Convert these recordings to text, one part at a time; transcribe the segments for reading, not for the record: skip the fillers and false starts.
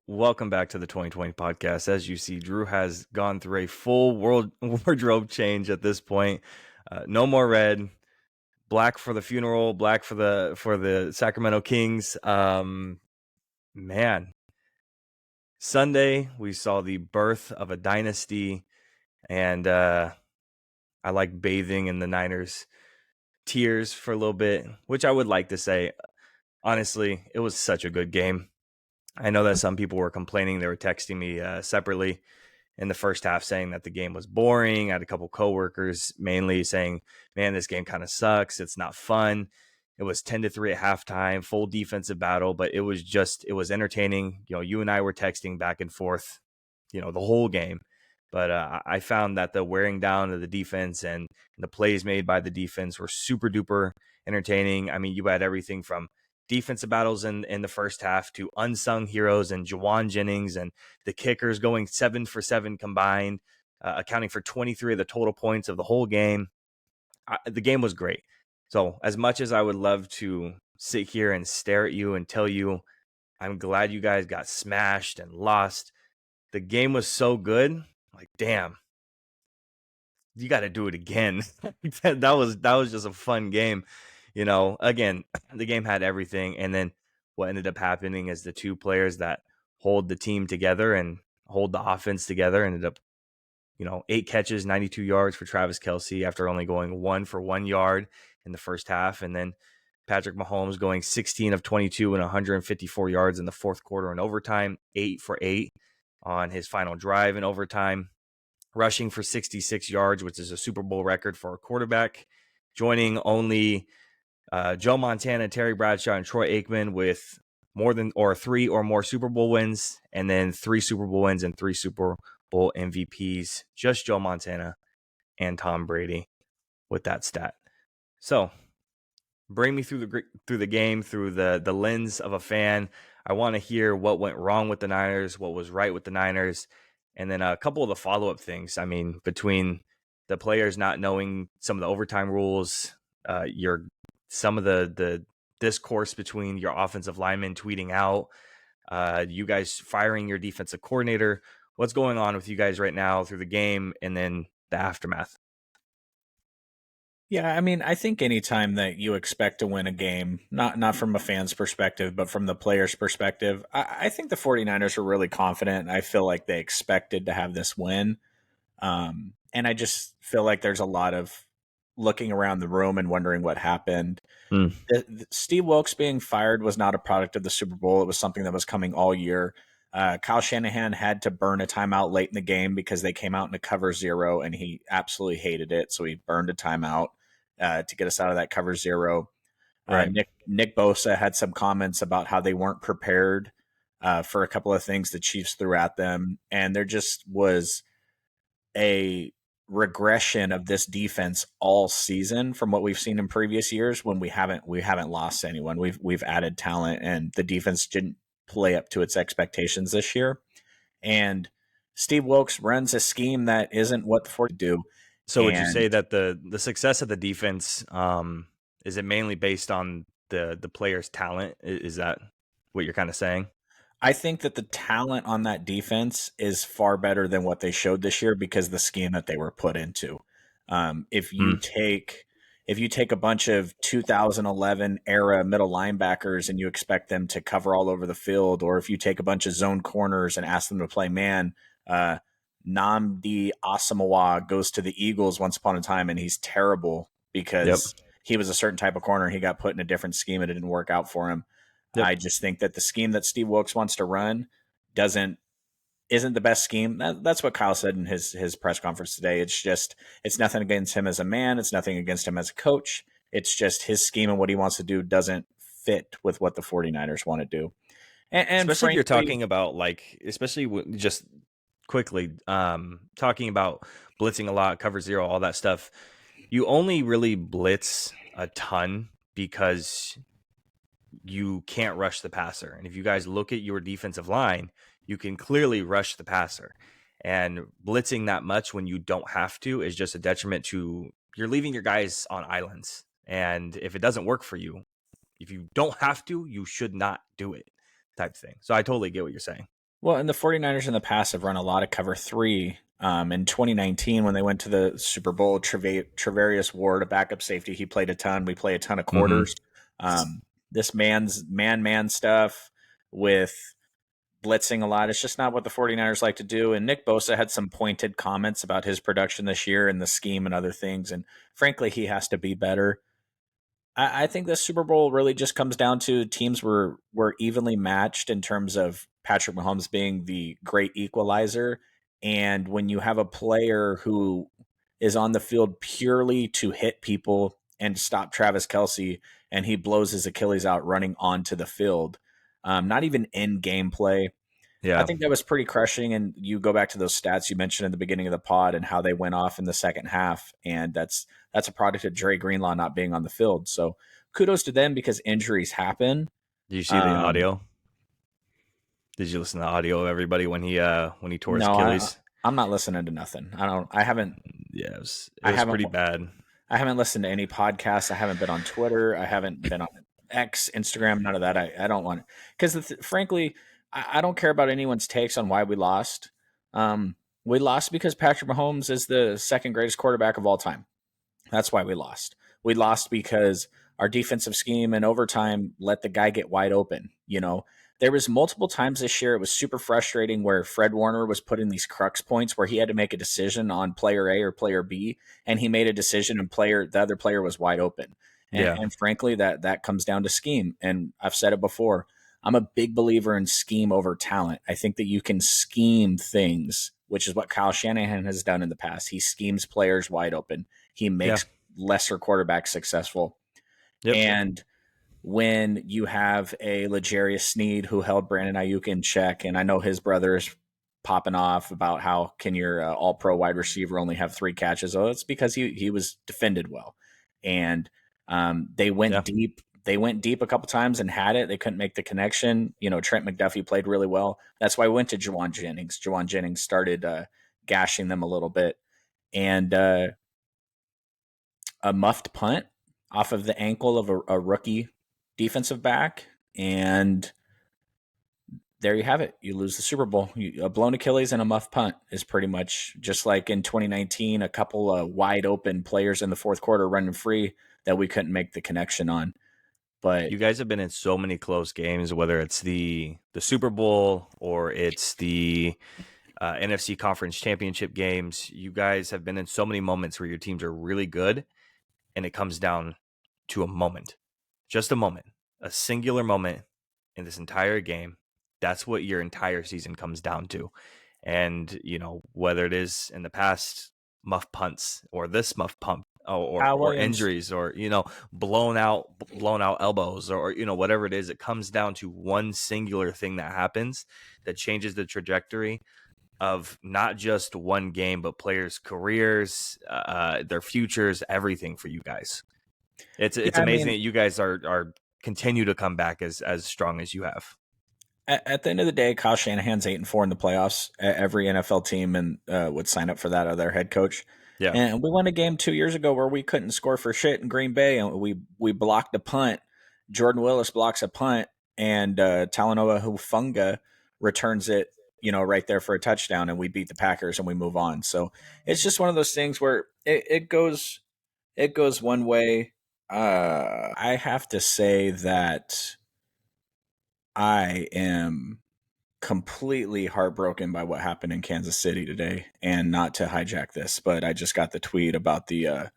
Welcome back to the 2020 podcast. As you see, Drew has gone through a full world wardrobe change at this point. No more red, black for the funeral, black for the Sacramento Kings. Man, Sunday we saw the birth of a dynasty, and I like bathing in the Niners' tears for a little bit, which I would like to say. Honestly, it was such a good game. I know that some people were complaining. They were texting me separately in the first half saying that the game was boring. I had a couple coworkers mainly saying, man, this game kind of sucks. It's not fun. It was 10-3 at halftime, full defensive battle, but it was entertaining. You and I were texting back and forth, the whole game. But I found that the wearing down of the defense and the plays made by the defense were super duper entertaining. I mean, you had everything from defensive battles in the first half to unsung heroes and Juwan Jennings and the kickers going 7 for 7 combined, accounting for 23 of the total points of the whole game. The game was great. So as much as I would love to sit here and stare at you and tell you I'm glad you guys got smashed and lost, the game was so good. Like, damn, you got to do it again. that was just a fun game. Again, the game had everything. And then what ended up happening is the two players that hold the team together and hold the offense together ended up, 8 catches, 92 yards for Travis Kelce after only going 1 for 1 yard in the first half. And then Patrick Mahomes going 16 of 22 and 154 yards in the fourth quarter in overtime, 8 for 8 on his final drive in overtime, rushing for 66 yards, which is a Super Bowl record for a quarterback, joining only Joe Montana, Terry Bradshaw, and Troy Aikman with more than or 3 or more Super Bowl wins, and then 3 Super Bowl wins and 3 Super Bowl MVPs. Just Joe Montana and Tom Brady with that stat. So bring me through the game through the lens of a fan. I want to hear what went wrong with the Niners, what was right with the Niners, and then a couple of the follow-up things. I mean, between the players not knowing some of the overtime rules, some of the discourse between your offensive linemen tweeting out, you guys firing your defensive coordinator. What's going on with you guys right now through the game and then the aftermath? Yeah, I mean, I think anytime that you expect to win a game, not from a fan's perspective, but from the player's perspective, I think the 49ers were really confident. I feel like they expected to have this win. And I just feel like there's a lot of looking around the room and wondering what happened. Steve Wilkes being fired was not a product of the Super Bowl. It was something that was coming all year. Kyle Shanahan had to burn a timeout late in the game because they came out in a cover zero, and he absolutely hated it. So he burned a timeout to get us out of that cover zero. Right. Nick Bosa had some comments about how they weren't prepared for a couple of things the Chiefs threw at them, and there just was a regression of this defense all season from what we've seen in previous years when we haven't lost anyone. We've added talent, and the defense didn't play up to its expectations this year. And Steve Wilkes runs a scheme that isn't what the 40 do. So would you say that the success of the defense, is it mainly based on the players' talent? Is that what you're kind of saying? I think that the talent on that defense is far better than what they showed this year because the scheme that they were put into. If you take a bunch of 2011 era middle linebackers and you expect them to cover all over the field, or if you take a bunch of zone corners and ask them to play man, Nnamdi Asomugha goes to the Eagles once upon a time, and he's terrible because he was a certain type of corner. He got put in a different scheme and it didn't work out for him. Yep. I just think that the scheme that Steve Wilkes wants to run isn't the best scheme. That's what Kyle said in his press conference today. It's nothing against him as a man. It's nothing against him as a coach. It's just his scheme and what he wants to do doesn't fit with what the 49ers want to do. And especially frankly, if you're talking about just quickly, talking about blitzing a lot, cover zero, all that stuff. You only really blitz a ton because you can't rush the passer. And if you guys look at your defensive line, you can clearly rush the passer. And blitzing that much when you don't have to is just a detriment to, you're leaving your guys on islands. And if it doesn't work for you, if you don't have to, you should not do it, type thing. So I totally get what you're saying. Well, and the 49ers in the past have run a lot of cover three. In 2019, when they went to the Super Bowl, Travarius Ward, a backup safety, he played a ton. We play a ton of Mm-hmm. quarters. This man's man stuff with blitzing a lot. It's just not what the 49ers like to do. And Nick Bosa had some pointed comments about his production this year and the scheme and other things. And frankly, he has to be better. I think this Super Bowl really just comes down to teams were evenly matched in terms of Patrick Mahomes being the great equalizer. And when you have a player who is on the field purely to hit people and stop Travis Kelsey, and he blows his Achilles out running onto the field, not even in gameplay. I Yeah. think that was pretty crushing. And you go back to those stats you mentioned in the beginning of the pod and how they went off in the second half, and that's a product of Dre Greenlaw not being on the field. So kudos to them because injuries happen. Did you see the Um, audio? Did you listen to the audio of everybody when he tore his no, Achilles? I'm not listening to nothing. I don't. I haven't. Yeah, it I was haven't. pretty bad. I haven't listened to any podcasts. I haven't been on Twitter. I haven't been on X, Instagram, none of that. I don't want because frankly, I don't care about anyone's takes on why we lost. We lost because Patrick Mahomes is the second greatest quarterback of all time. That's why we lost. We lost because our defensive scheme and overtime let the guy get wide open. There was multiple times this year it was super frustrating where Fred Warner was put in these crux points where he had to make a decision on player A or player B, and he made a decision and the other player was wide open. And, Yeah. and frankly, that comes down to scheme. And I've said it before. I'm a big believer in scheme over talent. I think that you can scheme things, which is what Kyle Shanahan has done in the past. He schemes players wide open. He Yeah. makes lesser quarterbacks successful. Yep. And when you have a L'Jarius Sneed who held Brandon Ayuk in check, and I know his brother is popping off about how can your all-pro wide receiver only have 3 catches? Oh, it's because he was defended well, and they went Yeah. deep. They went deep a couple times and had it. They couldn't make the connection. Trent McDuffie played really well. That's why I went to Juwan Jennings. Juwan Jennings started gashing them a little bit, and a muffed punt off of the ankle of a rookie defensive back, and there you have it. You lose the Super Bowl. A blown Achilles and a muffed punt is pretty much just like in 2019, a couple of wide open players in the fourth quarter running free that we couldn't make the connection on. But You guys have been in so many close games, whether it's the Super Bowl or it's the NFC Conference Championship games. You guys have been in so many moments where your teams are really good, and it comes down to a moment, just a moment, a singular moment in this entire game. That's what your entire season comes down to. And, whether it is in the past muff punts or this muff punt Kyle or Williams, injuries or, blown out elbows or, whatever it is, it comes down to one singular thing that happens that changes the trajectory of not just one game, but players' careers, their futures, everything for you guys. It's yeah, I amazing mean, that you guys are continue to come back as strong as you have. at the end of the day, Kyle Shanahan's 8-4 in the playoffs. Every NFL team and would sign up for that of their head coach. Yeah. And we won a game 2 years ago where we couldn't score for shit in Green Bay, and we blocked a punt. Jordan Willis blocks a punt, and Talanoa Hufunga returns it, right there for a touchdown, and we beat the Packers and we move on. So it's just one of those things where it goes one way. I have to say that I am completely heartbroken by what happened in Kansas City today, and not to hijack this, but I just got the tweet about the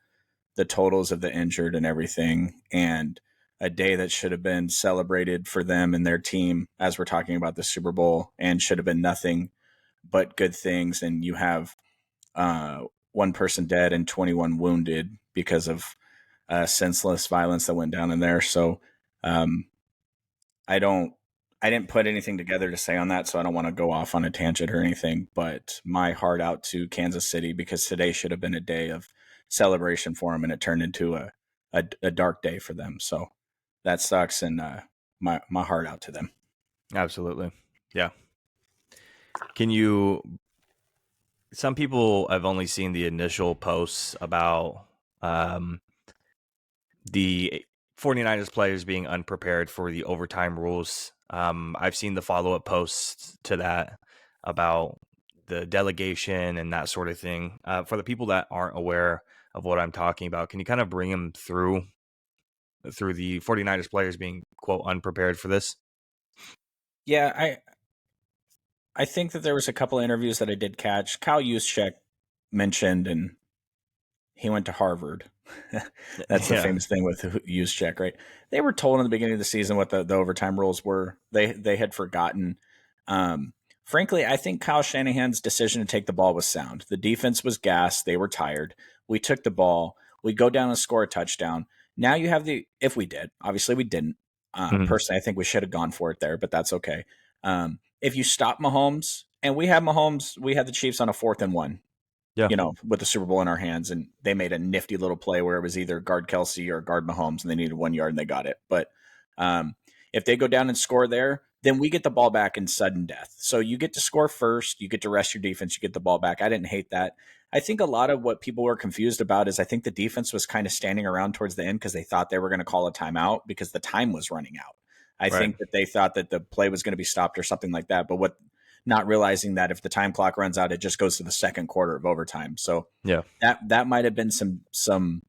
totals of the injured and everything, and a day that should have been celebrated for them and their team as we're talking about the Super Bowl, and should have been nothing but good things. And you have uh, one person dead and 21 wounded because of senseless violence that went down in there. So um, I don't. I didn't put anything together to say on that, so I don't want to go off on a tangent or anything. But my heart out to Kansas City, because today should have been a day of celebration for them, and it turned into a dark day for them. So that sucks, and my heart out to them. Absolutely. Yeah. Can you some people have only seen the initial posts about the 49ers players being unprepared for the overtime rules. I've seen the follow-up posts to that about the delegation and that sort of thing. For the people that aren't aware of what I'm talking about, can you kind of bring them through the 49ers players being, quote, unprepared for this? Yeah, I think that there was a couple of interviews that I did catch. Kyle Juszczyk mentioned, and he went to Harvard. That's the Yeah. famous thing with Juszczyk, right? They were told in the beginning of the season what the overtime rules were. They had forgotten. Frankly, I think Kyle Shanahan's decision to take the ball was sound. The defense was gassed. They were tired. We took the ball. We go down and score a touchdown. Now you have if we did, obviously we didn't. Mhm. Personally, I think we should have gone for it there, but that's okay. If you stop Mahomes, and we have Mahomes, we had the Chiefs on a 4th and 1, Yeah. with the Super Bowl in our hands, and they made a nifty little play where it was either guard Kelsey or guard Mahomes, and they needed 1 yard and they got it. But if they go down and score there, then we get the ball back in sudden death. So you get to score first, you get to rest your defense, you get the ball back. I didn't hate that. I think a lot of what people were confused about is I think the defense was kind of standing around towards the end because they thought they were going to call a timeout because the time was running out. I Right. think that they thought that the play was going to be stopped or something like that. But not realizing that if the time clock runs out, it just goes to the second quarter of overtime. So Yeah. that might have been some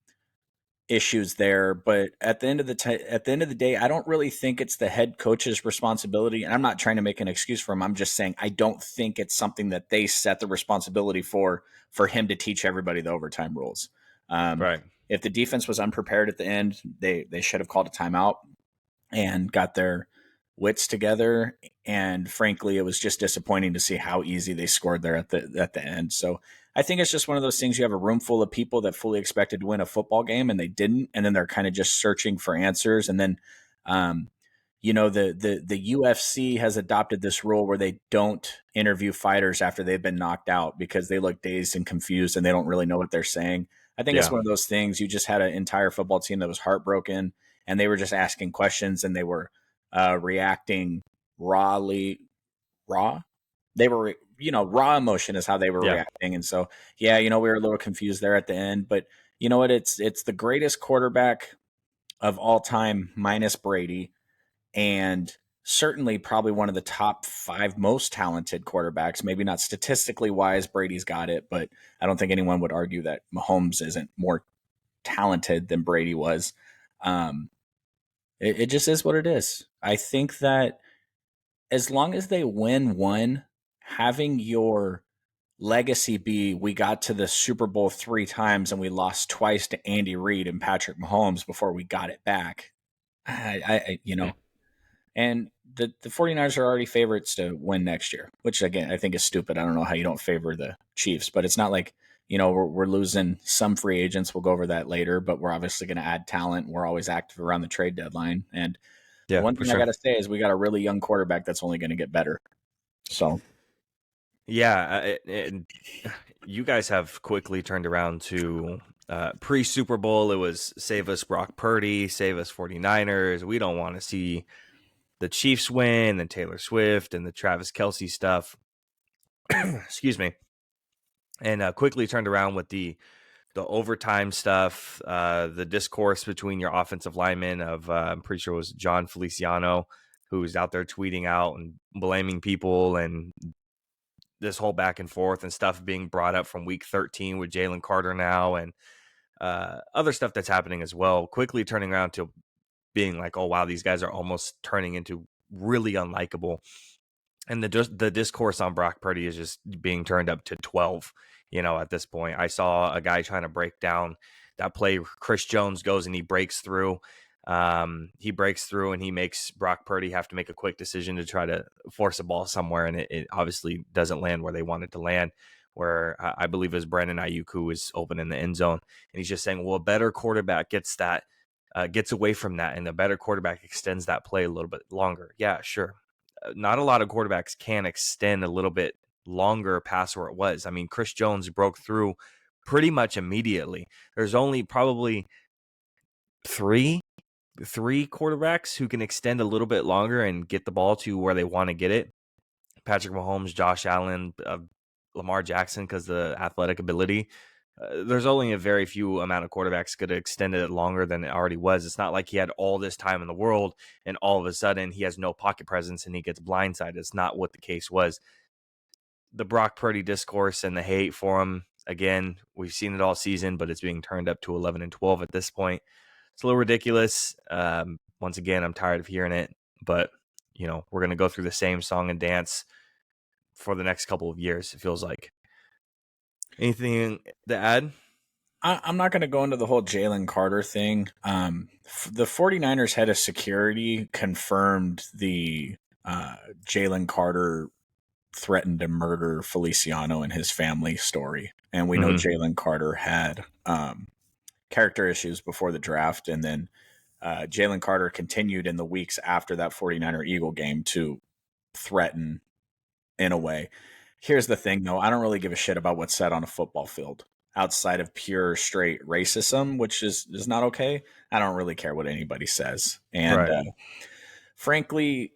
issues there. But at the end of the day, I don't really think it's the head coach's responsibility. And I'm not trying to make an excuse for him. I'm just saying I don't think it's something that they set the responsibility for him to teach everybody the overtime rules. Right. If the defense was unprepared at the end, they should have called a timeout and got their wits together. And frankly, it was just disappointing to see how easy they scored there at the end. So I think it's just one of those things. You have a room full of people that fully expected to win a football game and they didn't, and then they're kind of just searching for answers. And then, the UFC has adopted this rule where they don't interview fighters after they've been knocked out because they look dazed and confused and they don't really know what they're saying. I think it's Yeah. one of those things. You just had an entire football team that was heartbroken and they were just asking questions and they were reacting raw. They were, raw emotion is how they were Yeah. reacting. And so, yeah, we were a little confused there at the end, but you know what? It's the greatest quarterback of all time minus Brady, and certainly probably one of the top 5 most talented quarterbacks. Maybe not statistically wise, Brady's got it, but I don't think anyone would argue that Mahomes isn't more talented than Brady was. Um, it just is what it is. I think that as long as they win one, having your legacy be we got to the Super Bowl 3 times and we lost twice to Andy Reid and Patrick Mahomes before we got it back. Mm. And the 49ers are already favorites to win next year, which again, I think is stupid. I don't know how you don't favor the Chiefs, but it's not like, we're losing some free agents. We'll go over that later, but we're obviously going to add talent. We're always active around the trade deadline. And the Yeah, one for thing I sure. got to say is we got a really young quarterback that's only going to get better. So, Yeah, and you guys have quickly turned around to pre-Super Bowl. It was save us Brock Purdy, save us 49ers. We don't want to see the Chiefs win and Taylor Swift and the Travis Kelce stuff. Excuse me. And quickly turned around with the overtime stuff, the discourse between your offensive linemen of I'm pretty sure it was John Feliciano, who's out there tweeting out and blaming people, and this whole back and forth and stuff being brought up from week 13 with Jalen Carter now, and other stuff that's happening as well, quickly turning around to being like, oh wow, these guys are almost turning into really unlikable. And the discourse on Brock Purdy is just being turned up to 12. At this point, I saw a guy trying to break down that play. Chris Jones goes and he breaks through. And he makes Brock Purdy have to make a quick decision to try to force a ball somewhere, and it obviously doesn't land where they want it to land. Where I believe it was Brandon Ayuk who was open in the end zone, and he's just saying, "Well, a better quarterback gets that, gets away from that, and the better quarterback extends that play a little bit longer." Yeah, sure. Not a lot of quarterbacks can extend a little bit longer past where it was. I mean, Chris Jones broke through pretty much immediately. There's only probably three quarterbacks who can extend a little bit longer and get the ball to where they want to get it. Patrick Mahomes, Josh Allen, Lamar Jackson, because the athletic ability. there's only a very few amount of quarterbacks could have extended it longer than it already was. It's not like he had all this time in the world and all of a sudden he has no pocket presence and he gets blindsided. It's not what the case was. The Brock Purdy discourse and the hate for him, again, we've seen it all season, but it's being turned up to 11 and 12 at this point. It's a little ridiculous. Once again, I'm tired of hearing it, but we're going to go through the same song and dance for the next couple of years, it feels like. Anything to add? I'm not going to go into the whole Jalen Carter thing. The 49ers head of security confirmed the Jalen Carter threatened to murder Feliciano and his family story. And we know Jalen Carter had character issues before the draft. And then Jalen Carter continued in the weeks after that 49er Eagle game to threaten in a way. Here's the thing, though. I don't really give a shit about what's said on a football field outside of pure straight racism, which is not okay. I don't really care what anybody says. And frankly,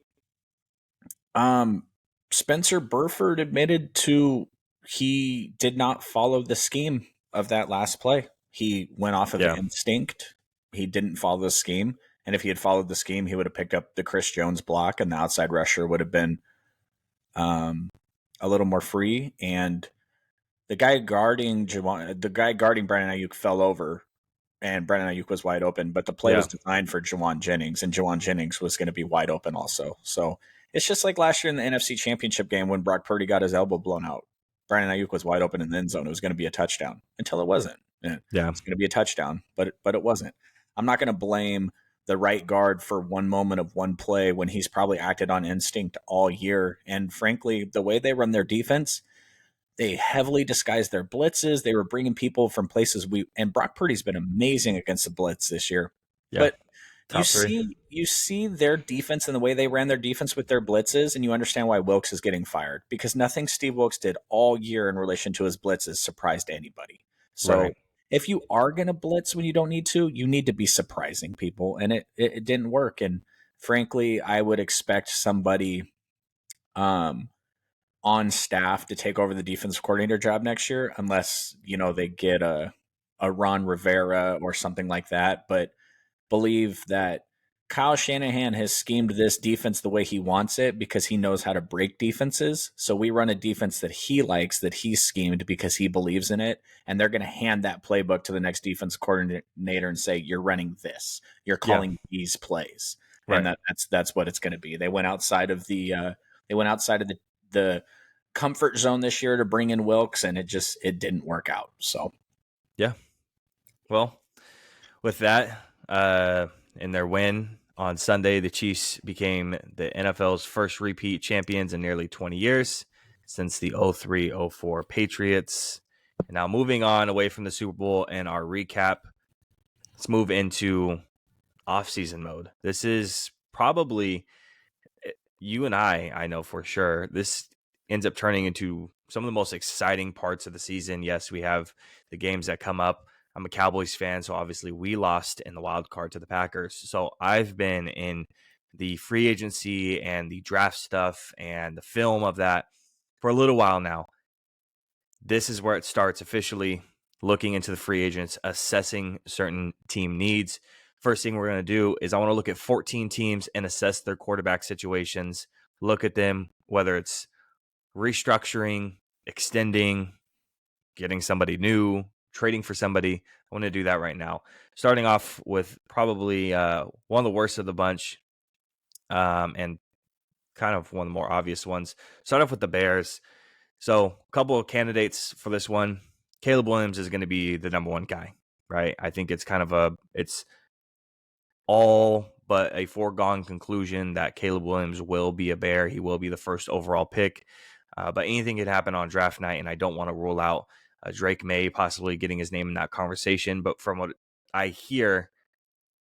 Spencer Burford admitted to he did not follow the scheme of that last play. He went off of instinct. He didn't follow the scheme. And if he had followed the scheme, he would have picked up the Chris Jones block and the outside rusher would have been a little more free. And the guy guarding Brandon Ayuk fell over and Brandon Ayuk was wide open, but the play was designed for Jawan Jennings and Jawan Jennings was going to be wide open also. So it's just like last year in the NFC Championship game when Brock Purdy got his elbow blown out. Brandon Ayuk was wide open in the end zone. It was going to be a touchdown until it wasn't. It's going to be a touchdown, but it wasn't. I'm not going to blame the right guard for one moment of one play when he's probably acted on instinct all year. And frankly, the way they run their defense, they heavily disguised their blitzes. They were bringing people from places and Brock Purdy's been amazing against the blitz this year. Yeah. But you see their defense and the way they ran their defense with their blitzes, and you understand why Wilkes is getting fired, because nothing Steve Wilkes did all year in relation to his blitzes surprised anybody. So if you are going to blitz when you don't need to, you need to be surprising people, and it didn't work. And frankly, I would expect somebody on staff to take over the defensive coordinator job next year, unless they get a Ron Rivera or something like that. But believe that Kyle Shanahan has schemed this defense the way he wants it because he knows how to break defenses. So we run a defense that he likes, that he's schemed because he believes in it. And they're going to hand that playbook to the next defense coordinator and say, you're running this, you're calling these plays. Right. And that's what it's going to be. They went outside of the comfort zone this year to bring in Wilkes, and it didn't work out. So, yeah. Well, with that, in their win on Sunday, the Chiefs became the NFL's first repeat champions in nearly 20 years since the 03-04 Patriots. And now moving on away from the Super Bowl and our recap, let's move into off-season mode. This is probably, you and I know for sure, this ends up turning into some of the most exciting parts of the season. Yes, we have the games that come up. I'm a Cowboys fan, so obviously we lost in the wild card to the Packers. So I've been in the free agency and the draft stuff and the film of that for a little while now. This is where it starts officially, looking into the free agents, assessing certain team needs. First thing we're going to do is I want to look at 14 teams and assess their quarterback situations, look at them, whether it's restructuring, extending, getting somebody new, trading for somebody. I want to do that right now. Starting off with probably one of the worst of the bunch, and kind of one of the more obvious ones. Start off with the Bears. So a couple of candidates for this one. Caleb Williams is going to be the number one guy, right? I think it's it's all but a foregone conclusion that Caleb Williams will be a Bear. He will be the first overall pick. But anything could happen on draft night, and I don't want to rule out Drake May possibly getting his name in that conversation. But from what I hear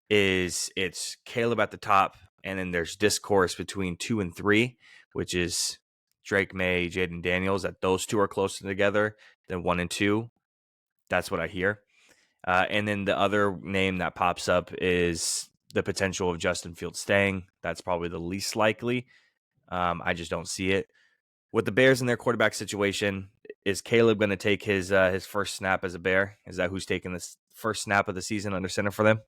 is it's Caleb at the top, and then there's discourse between 2 and 3, which is Drake May, Jaden Daniels, that those two are closer together than 1 and 2. That's what I hear. And then the other name that pops up is the potential of Justin Fields staying. That's probably the least likely. I just don't see it. With the Bears in their quarterback situation, Is Caleb going to take his first snap as a Bear? Is that who's taking this first snap of the season under center for them?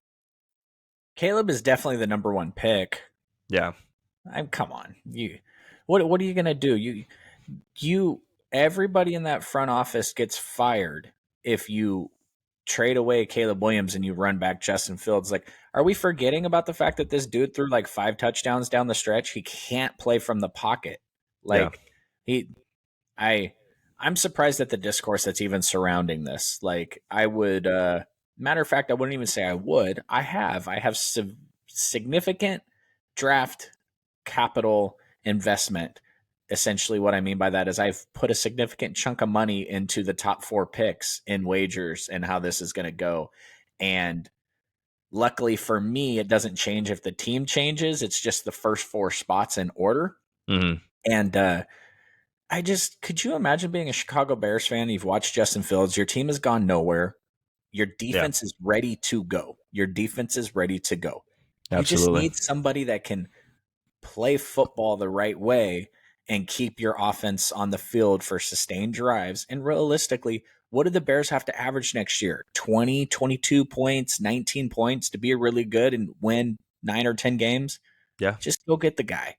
Caleb is definitely the number one pick. Yeah, Come on, what are you gonna do? You everybody in that front office gets fired if you trade away Caleb Williams and you run back Justin Fields. Like, are we forgetting about the fact that this dude threw like 5 touchdowns down the stretch? He can't play from the pocket. yeah. Like he I I'm surprised at the discourse that's even surrounding this. Like I would matter of fact, I wouldn't even say I would. I have significant draft capital investment. Essentially what I mean by that is I've put a significant chunk of money into the top 4 picks in wagers and how this is going to go. And luckily for me, it doesn't change if the team changes. It's just the first 4 spots in order. Mm-hmm. And could you imagine being a Chicago Bears fan? You've watched Justin Fields, your team has gone nowhere. Your Yeah, defense is ready to go. Your defense is ready to go. You just absolutely. need somebody that can play football the right way and keep your offense on the field for sustained drives. And realistically, what do the Bears have to average next year? 20, 22 points, 19 points to be really good and win 9 or 10 games? Yeah, Just go get the guy.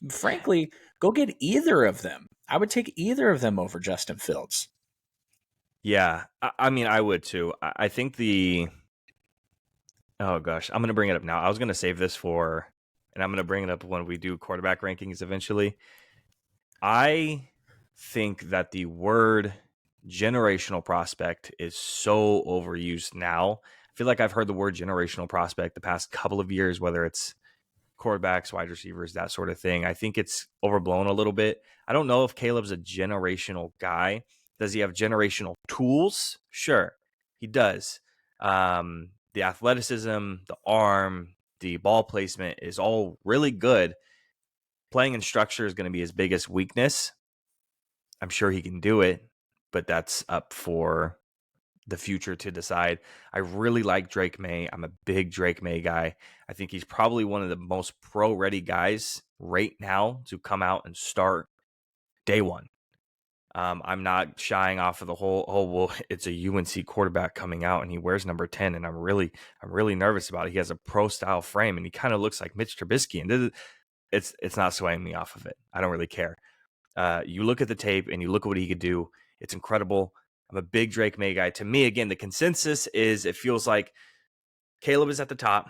Frankly, go get either of them. I would take either of them over Justin Fields. yeah. I mean, I would too. I think the. Oh gosh, I'm gonna bring it up now. I was gonna save this for, and I'm gonna bring it up when we do quarterback rankings eventually. I think that the word generational prospect is so overused now. I feel like I've heard the word generational prospect the past couple of years, whether it's quarterbacks, wide receivers, that sort of thing. I think it's overblown a little bit. I don't know if Caleb's a generational guy. Does he have generational tools? Sure, he does. The athleticism, the arm, the ball placement is all really good. Playing in structure is going to be his biggest weakness. I'm sure he can do it, but that's up for the future to decide. I really like Drake May. I'm a big Drake May guy. I think he's probably one of the most pro ready guys right now to come out and start day one. I'm not shying off of the whole, oh, well, it's a UNC quarterback coming out and he wears number 10. And I'm really nervous about it. He has a pro style frame and he kind of looks like Mitch Trubisky. And it's not swaying me off of it. I don't really care. You look at the tape and you look at what he could do. It's incredible. I'm a big Drake May guy. To me, again, the consensus is it feels like Caleb is at the top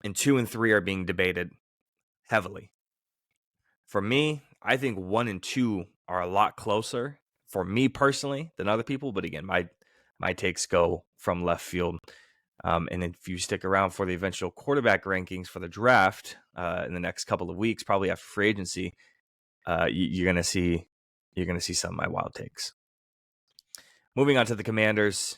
and 2 and 3 are being debated heavily. For me, I think 1 and 2 are a lot closer for me personally than other people. But again, my takes go from left field. And if you stick around for the eventual quarterback rankings for the draft in the next couple of weeks, probably after free agency, you're gonna see some of my wild takes. Moving on to the Commanders,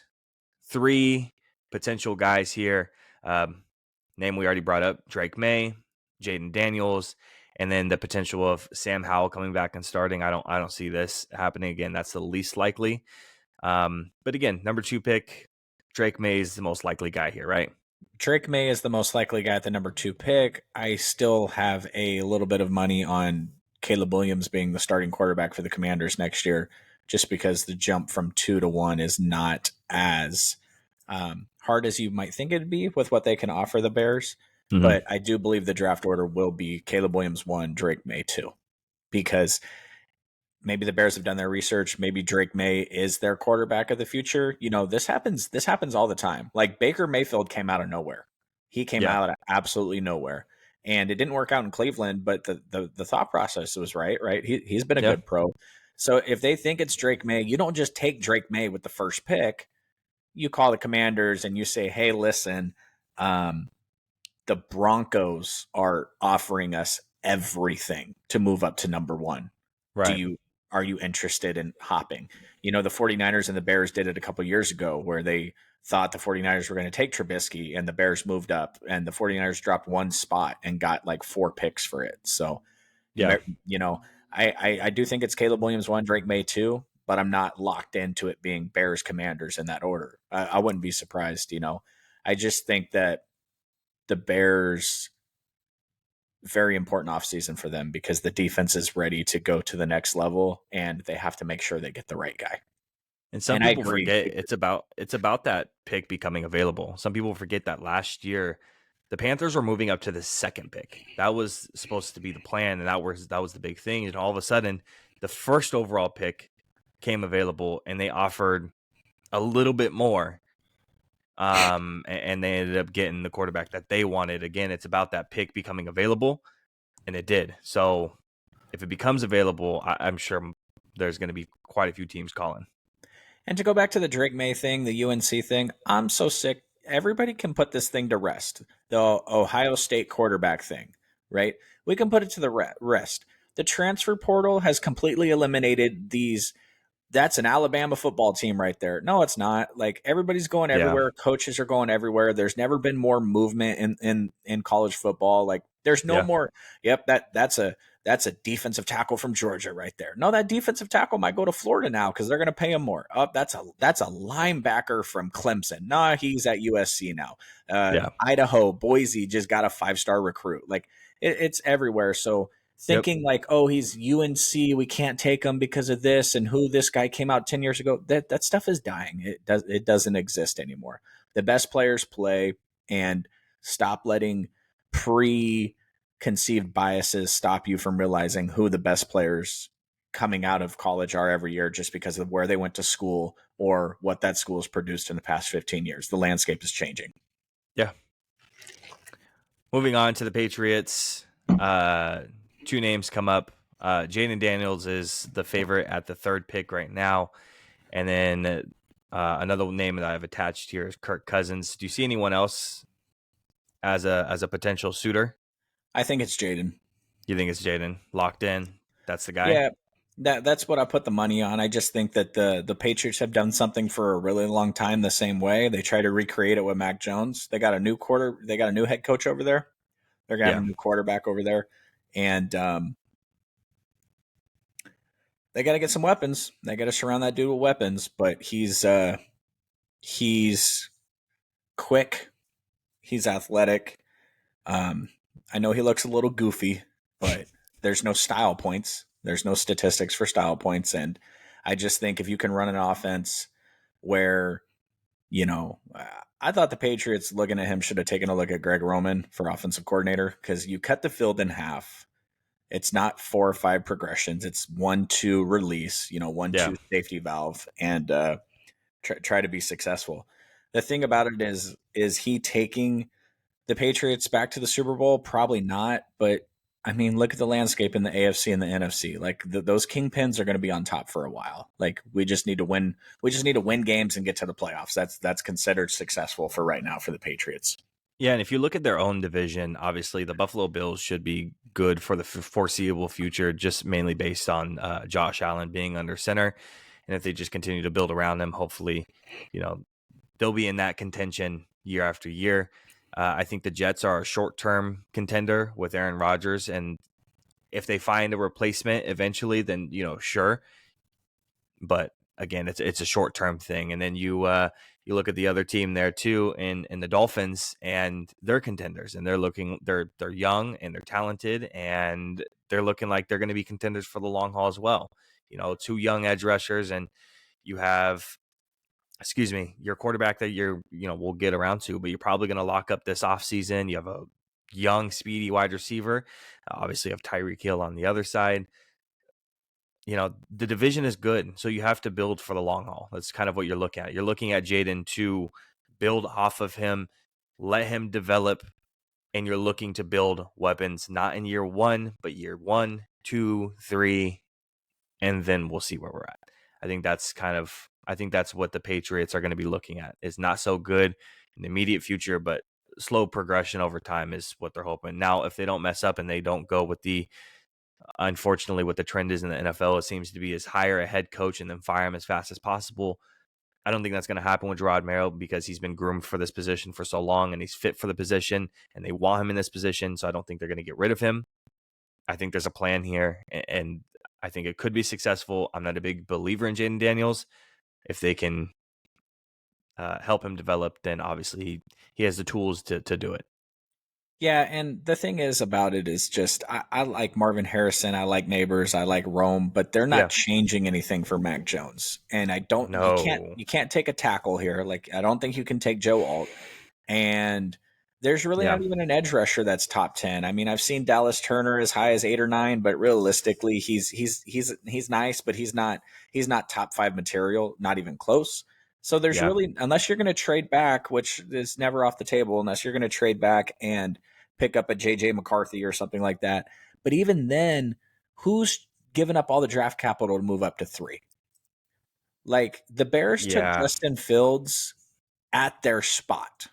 3 potential guys here. Name we already brought up: Drake May, Jaden Daniels, and then the potential of Sam Howell coming back and starting. I don't see this happening again. That's the least likely. But again, number 2 pick, Drake May is the most likely guy here, right? Drake May is the most likely guy at the number 2 pick. I still have a little bit of money on Caleb Williams being the starting quarterback for the Commanders next year, just because the jump from 2 to 1 is not as hard as you might think it'd be with what they can offer the Bears. Mm-hmm. But I do believe the draft order will be Caleb Williams 1, Drake May 2, because maybe the Bears have done their research. Maybe Drake May is their quarterback of the future. You know, this happens all the time. Like Baker Mayfield came out of nowhere. He came out of absolutely nowhere. And it didn't work out in Cleveland, but the thought process was right? He's been a good pro. So if they think it's Drake May, you don't just take Drake May with the first pick. You call the Commanders and you say, hey, listen, the Broncos are offering us everything to move up to number 1. Right. Are you interested in hopping? You know, the 49ers and the Bears did it a couple years ago where they thought the 49ers were going to take Trubisky and the Bears moved up and the 49ers dropped 1 spot and got like 4 picks for it. So, you know, I do think it's Caleb Williams 1, Drake May 2, but I'm not locked into it being Bears Commanders in that order. I wouldn't be surprised, you know. I just think that the Bears very important offseason for them because the defense is ready to go to the next level and they have to make sure they get the right guy. And some And I people agree. forget it's about that pick becoming available. Some people forget that last year the Panthers were moving up to the second pick. That was supposed to be the plan, and that was the big thing. And all of a sudden, the first overall pick came available, and they offered a little bit more. And they ended up getting the quarterback that they wanted. Again, it's about that pick becoming available, and it did. So if it becomes available, I'm sure there's going to be quite a few teams calling. And to go back to the Drake May thing, the UNC thing, I'm so sick. Everybody can put this thing to rest. The Ohio State quarterback thing, right? We can put it to the rest. The transfer portal has completely eliminated these. That's an Alabama football team right there. No, it's not. Like everybody's going Yeah, everywhere. Coaches are going everywhere. There's never been more movement in college football. Like there's no yeah, more. Yep, that's a defensive tackle from Georgia right there. No, that defensive tackle might go to Florida now because they're going to pay him more. Oh, that's a linebacker from Clemson. Nah, he's at USC now. yeah, Idaho, Boise just got a 5-star recruit. Like it's everywhere. So yep, thinking like, oh, he's UNC, we can't take him because of this and who this guy came out 10 years ago. That stuff is dying. It doesn't exist anymore. The best players play, and stop letting preconceived biases stop you from realizing who the best players coming out of college are every year just because of where they went to school or what that school has produced in the past 15 years. The landscape is changing. yeah. Moving on to the Patriots, two names come up. Jaden Daniels is the favorite at the third pick right now, and then another name that I've attached here is Kirk Cousins. Do you see anyone else as a potential suitor? I think it's Jaden. You think it's Jaden locked in? That's the guy. Yeah, that's what I put the money on. I just think that the Patriots have done something for a really long time the same way. They try to recreate it with Mac Jones. They got a new head coach over there. They're gonna have Yeah, a new quarterback over there, and they got to get some weapons. They got to surround that dude with weapons. But he's quick. He's athletic. I know he looks a little goofy, but there's no style points. There's no statistics for style points. And I just think if you can run an offense where, I thought the Patriots looking at him should have taken a look at Greg Roman for offensive coordinator because you cut the field in half. It's not 4 or 5 progressions. It's 1-2 release, one, yeah. two safety valve, and try to be successful. The thing about it is he taking the Patriots back to the Super Bowl? Probably not. But I mean, look at the landscape in the AFC and the NFC. Like those kingpins are going to be on top for a while. Like we just need to win. We just need to win games and get to the playoffs. That's considered successful for right now for the Patriots. Yeah, and if you look at their own division, obviously the Buffalo Bills should be good for the foreseeable future, just mainly based on Josh Allen being under center. And if they just continue to build around him, hopefully, you know, they'll be in that contention year after year. I think the Jets are a short-term contender with Aaron Rodgers, and if they find a replacement eventually, then sure. But again, it's a short-term thing. And then you look at the other team there too, in the Dolphins, and they're contenders, and they're young and they're talented, and they're looking like they're going to be contenders for the long haul as well. Two young edge rushers, and you have your quarterback that we'll get around to, but you're probably going to lock up this offseason. You have a young, speedy wide receiver. Obviously, you have Tyreek Hill on the other side. The division is good, so you have to build for the long haul. That's kind of what you're looking at. You're looking at Jaden to build off of him, let him develop, and you're looking to build weapons, not in year one, but year 1, 2, 3, and then we'll see where we're at. I think that's what the Patriots are going to be looking at. Is not so good in the immediate future, but slow progression over time is what they're hoping. Now, if they don't mess up and they don't go with unfortunately, what the trend is in the NFL, it seems to be is hire a head coach and then fire him as fast as possible. I don't think that's going to happen with Gerard Mayo because he's been groomed for this position for so long and he's fit for the position and they want him in this position. So I don't think they're going to get rid of him. I think there's a plan here and I think it could be successful. I'm not a big believer in Jaden Daniels. If they can help him develop, then obviously he has the tools to do it. Yeah, and the thing is about it is just I like Marvin Harrison, I like Neighbors, I like Rome, but they're not Yeah. changing anything for Mac Jones. And I don't No. you can't take a tackle here. Like I don't think you can take Joe Alt. And there's really Yeah. not even an edge rusher that's top 10. I mean, I've seen Dallas Turner as high as 8 or 9, but realistically, he's nice, but he's not top 5 material, not even close. So there's Yeah. really, unless you're going to trade back, which is never off the table, unless you're going to trade back and pick up a JJ McCarthy or something like that. But even then, who's given up all the draft capital to move up to 3? Like the Bears took Yeah. Justin Fields at their spot.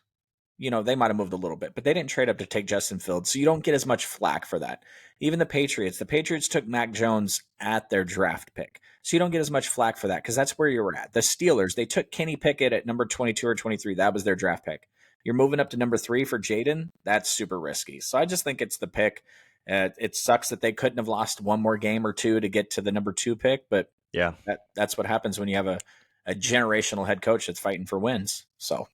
They might have moved a little bit, but they didn't trade up to take Justin Fields. So you don't get as much flack for that. Even the Patriots took Mac Jones at their draft pick. So you don't get as much flack for that because that's where you were at. The Steelers, they took Kenny Pickett at number 22 or 23. That was their draft pick. You're moving up to number 3 for Jaden. That's super risky. So I just think it's the pick. It sucks that they couldn't have lost one more game or two to get to the number 2 pick, but Yeah. that's what happens when you have a generational head coach that's fighting for wins. So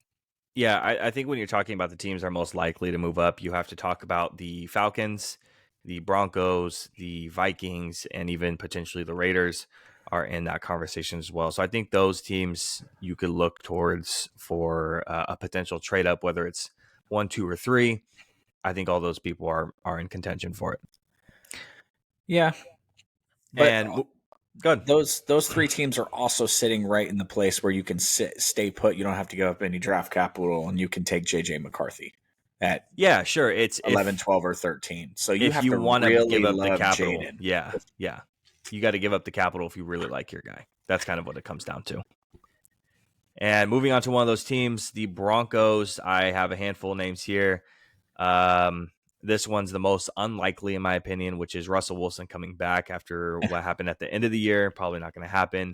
Yeah, I think when you're talking about the teams that are most likely to move up, you have to talk about the Falcons, the Broncos, the Vikings, and even potentially the Raiders are in that conversation as well. So I think those teams you could look towards for a potential trade up, whether it's 1, 2, or 3. I think all those people are in contention for it. yeah, but And good. those 3 teams are also sitting right in the place where you can stay put. You don't have to give up any draft capital, and you can take JJ McCarthy at Yeah, sure. It's 11, 12, or 13. So you if have you to want to give really up the love capital. Jaden. Yeah, yeah. You got to give up the capital if you really like your guy. That's kind of what it comes down to. And moving on to one of those teams, the Broncos. I have a handful of names here. This one's the most unlikely, in my opinion, which is Russell Wilson coming back after what happened at the end of the year. Probably not going to happen.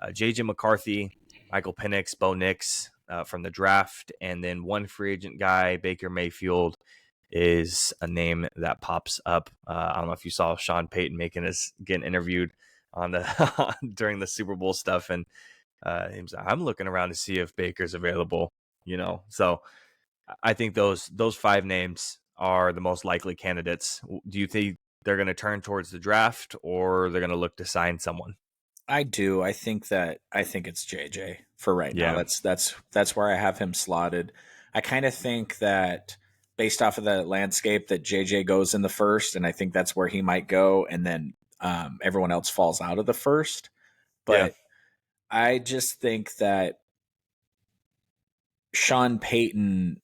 JJ McCarthy, Michael Penix, Bo Nix from the draft, and then one free agent guy, Baker Mayfield, is a name that pops up. I don't know if you saw Sean Payton getting interviewed on the during the Super Bowl stuff, and he was like, I'm looking around to see if Baker's available. So I think those 5 names are the most likely candidates. Do you think they're going to turn towards the draft, or they're going to look to sign someone? I do. I think it's JJ for right now. Yeah, That's where I have him slotted. I kind of think that based off of the landscape that JJ goes in the first, and I think that's where he might go, and then everyone else falls out of the first. yeah, But I just think that Sean Payton,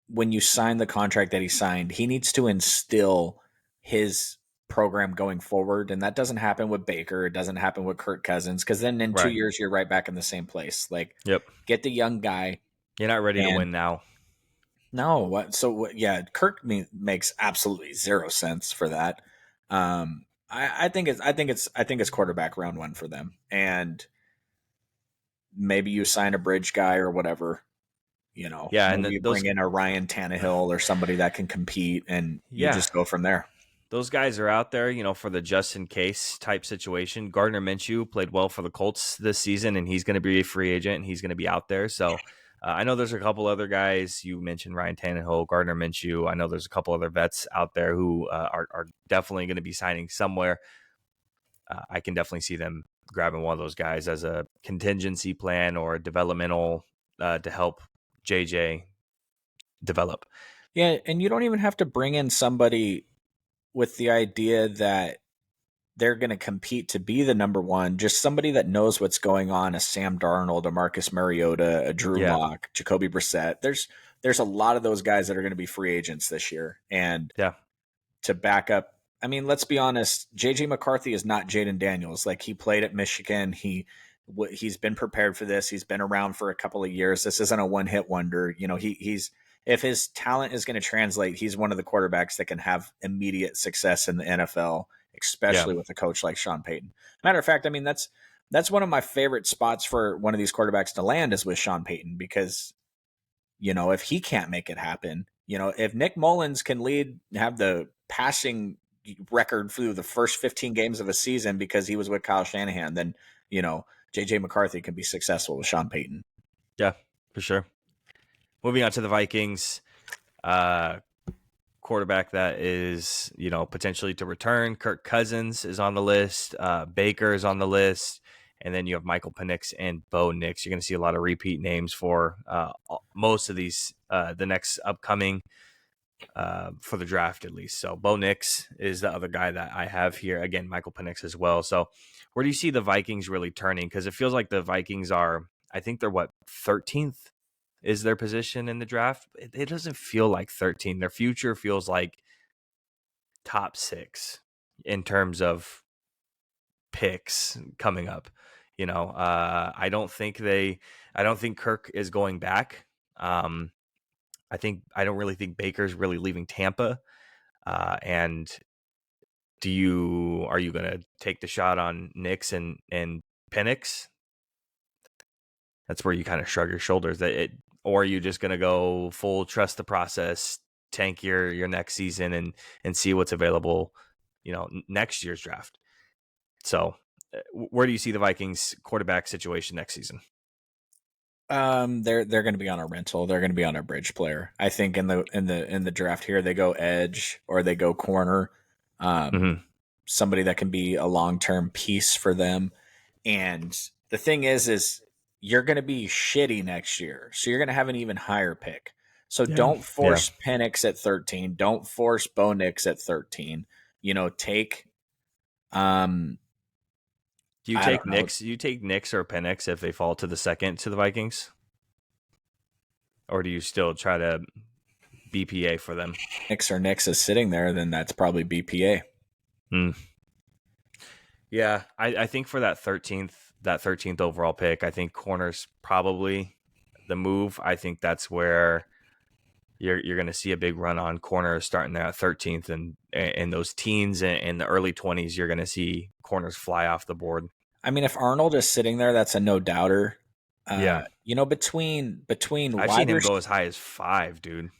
when you sign the contract that he signed, he needs to instill his program going forward. And that doesn't happen with Baker. It doesn't happen with Kirk Cousins, because then in 2 right. years, you're right back in the same place. Like, Yep. get the young guy. You're not ready to And win now. no, what? So, yeah, Kirk makes absolutely zero sense for that. I think it's quarterback round 1 for them. And maybe you sign a bridge guy or whatever. Yeah, and Maybe you those bring in a Ryan Tannehill or somebody that can compete, and you yeah, just go from there. those guys are out there, for the just in case type situation. Gardner Minshew played well for the Colts this season, and he's going to be a free agent, and he's going to be out there. So I know there's a couple other guys. You mentioned Ryan Tannehill, Gardner Minshew. I know there's a couple other vets out there who are definitely going to be signing somewhere. I can definitely see them grabbing one of those guys as a contingency plan or a developmental to help JJ develop. Yeah, and you don't even have to bring in somebody with the idea that they're going to compete to be the number 1. Just somebody that knows what's going on, a Sam Darnold, a Marcus Mariota, a Drew Yeah, Lock, Jacoby Brissett. There's a lot of those guys that are going to be free agents this year, and yeah, to back up. I mean, let's be honest. JJ McCarthy is not Jaden Daniels. Like, he played at Michigan. He's been prepared for this. He's been around for a couple of years. This isn't a one hit wonder. He's if his talent is going to translate, he's one of the quarterbacks that can have immediate success in the NFL, yeah, especially with a coach like Sean Payton. Matter of fact, I mean that's one of my favorite spots for one of these quarterbacks to land is with Sean Payton, because if he can't make it happen, if Nick Mullins can have the passing record through the first 15 games of a season because he was with Kyle Shanahan, then, JJ McCarthy can be successful with Sean Payton. yeah, for sure. Moving on to the Vikings. Uh, quarterback that is, potentially to return. Kirk Cousins is on the list. Baker is on the list. And then you have Michael Penix and Bo Nix. You're going to see a lot of repeat names for most of these, the next upcoming for the draft, at least. So Bo Nix is the other guy that I have here. Again, Michael Penix as well. So where do you see the Vikings really turning? Because it feels like the Vikings are, I think they're 13th is their position in the draft. It doesn't feel like 13. Their future feels like top 6 in terms of picks coming up. I don't think Kirk is going back. I don't really think Baker's really leaving Tampa. And are you going to take the shot on Nix and Penix? That's where you kind of shrug your shoulders. Or are you just going to go full trust the process, tank your next season and see what's available, next year's draft. So, where do you see the Vikings quarterback situation next season? They're going to be on a rental. They're going to be on a bridge player. I think in the draft here they go edge or they go corner. Somebody that can be a long-term piece for them. And the thing is you're going to be shitty next year. So you're going to have an even higher pick. So don't force Penix at 13. Don't force Bo Nix at 13. Take Do you take Nix? Do you take Nix or Penix if they fall to the second to the Vikings? Or do you still try to BPA for them? Nix is sitting there, then that's probably BPA. Yeah, I think for that 13th overall pick, I think corner's probably the move. I think that's where you're going to see a big run on corners starting there at 13th, and in those teens and in the early 20s, you're going to see corners fly off the board. I mean, if Arnold is sitting there, that's a no doubter. Yeah, between I've seen him go as high as 5, dude.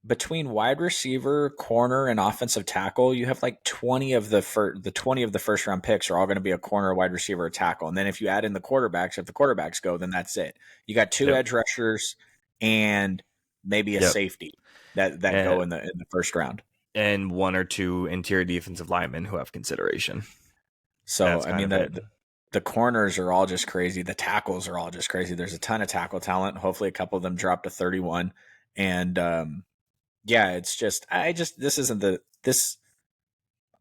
Between wide receiver, corner, and offensive tackle, you have like 20 of the first round picks are all going to be a corner, a wide receiver, a tackle. And then if you add in the quarterbacks, if the quarterbacks go, then that's it. You got 2 edge rushers and maybe a safety that go in the first round, and 1 or 2 interior defensive linemen who have consideration. So I mean the corners are all just crazy. The tackles are all just crazy. There's a ton of tackle talent. Hopefully, a couple of them drop to 31, and it's just this isn't this.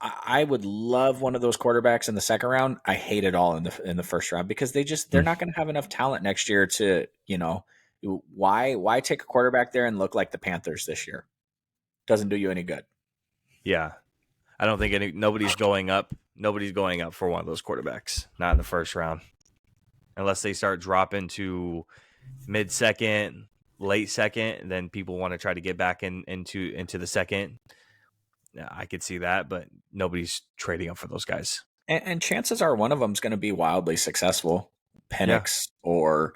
I would love one of those quarterbacks in the second round. I hate it all in the first round because they're not going to have enough talent next year to why take a quarterback there and look like the Panthers this year? Doesn't do you any good. Yeah, I don't think nobody's going up. Nobody's going up for one of those quarterbacks, not in the first round, unless they start dropping to mid-second, late second. Then people want to try to get back into the second. I could see that, but nobody's trading up for those guys. And chances are one of them is going to be wildly successful, Penix or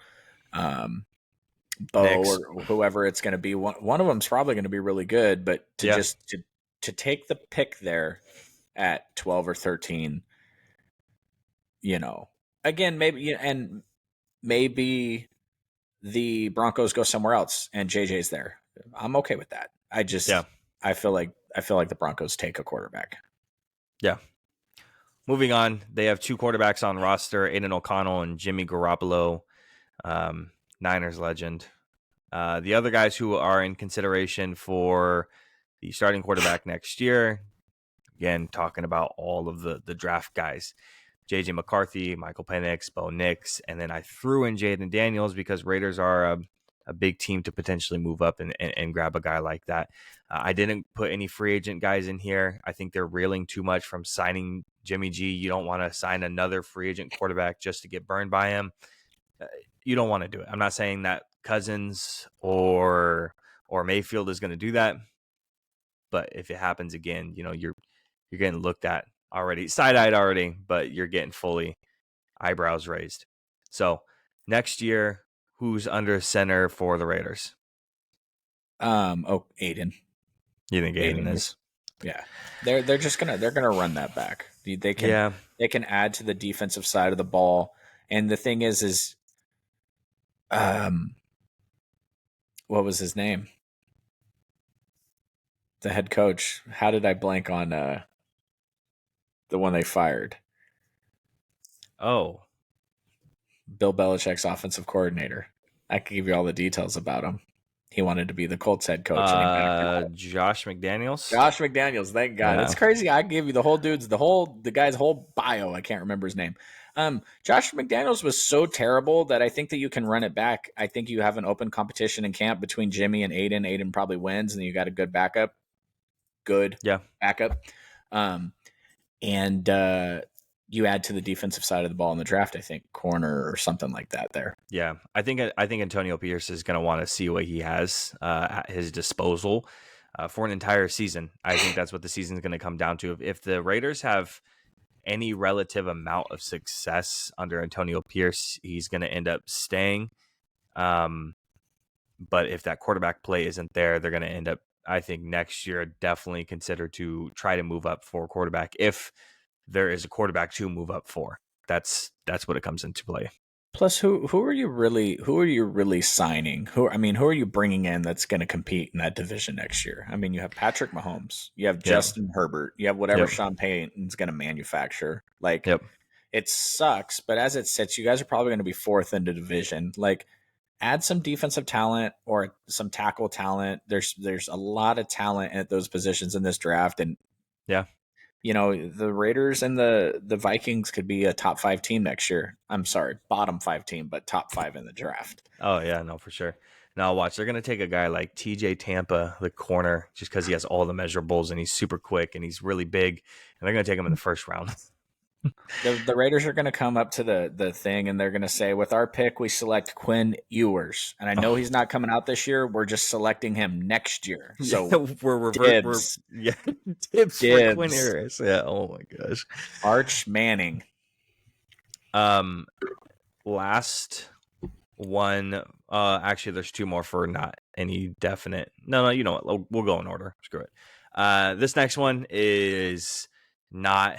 Bo Nix, or whoever it's going to be. One of them is probably going to be really good, but to take the pick there at 12 or 13, again, maybe the Broncos go somewhere else and JJ's there. I'm okay with that. I feel like the Broncos take a quarterback. Yeah. Moving on, they have 2 quarterbacks on roster, Aiden O'Connell and Jimmy Garoppolo, Niners legend. The other guys who are in consideration for the starting quarterback next year, again, talking about all of the draft guys, J.J. McCarthy, Michael Penix, Bo Nix, and then I threw in Jaden Daniels because Raiders are a big team to potentially move up and grab a guy like that. I didn't put any free agent guys in here. I think they're reeling too much from signing Jimmy G. You don't want to sign another free agent quarterback just to get burned by him. You don't want to do it. I'm not saying that Cousins or Mayfield is going to do that, but if it happens again, you're getting looked at already, side-eyed already, but you're getting fully eyebrows raised. So next year, who's under center for the Raiders? Aiden. You think Aiden is? Yeah. They're gonna run that back. They can add to the defensive side of the ball. And the thing is what was his name? The head coach. How did I blank on the one they fired? Oh, Bill Belichick's offensive coordinator. I could give you all the details about him. He wanted to be the Colts head coach and he backed out. Josh McDaniels. Josh McDaniels, thank God. It's Yeah, crazy. I gave you the guy's whole bio. I can't remember his name. Josh McDaniels was so terrible that I think that you can run it back. I think you have an open competition in camp between Jimmy and Aiden. Aiden probably wins, and then you got a good backup. Good yeah, backup. Um, and you add to the defensive side of the ball in the draft, I think, corner or something like that there. yeah. I think Antonio Pierce is going to want to see what he has at his disposal for an entire season. I think that's what the season is going to come down to. If the Raiders have any relative amount of success under Antonio Pierce, he's going to end up staying. But if that quarterback play isn't there, they're going to end up, I think, next year definitely consider to try to move up for quarterback if there is a quarterback to move up for. That's what it comes into play. Plus, who are you really signing? Who are you bringing in that's going to compete in that division next year? I mean, you have Patrick Mahomes, you have Yep. Justin Herbert, you have whatever Yep. Sean Payton's going to manufacture. Like, Yep. it sucks, but as it sits, you guys are probably going to be fourth in the division. Like, add some defensive talent or some tackle talent. There's a lot of talent at those positions in this draft, and Yeah. the Raiders and the Vikings could be a top 5 team next year. I'm sorry, bottom 5 team, but top 5 in the draft. Oh yeah, no, for sure. Now watch, they're gonna take a guy like TJ Tampa, the corner, just because he has all the measurables and he's super quick and he's really big, and they're gonna take him in the first round. The Raiders are going to come up to the thing and they're going to say, with our pick, we select Quinn Ewers. And I know Oh, he's not coming out this year. We're just selecting him next year. yeah, So we're dibs, yeah, tips for Quinn dibs, Harris. Yeah, oh my gosh. Arch Manning. Um, last one. Actually, there's two more for not any definite. No, you know what? We'll go in order. Screw it. This next one is not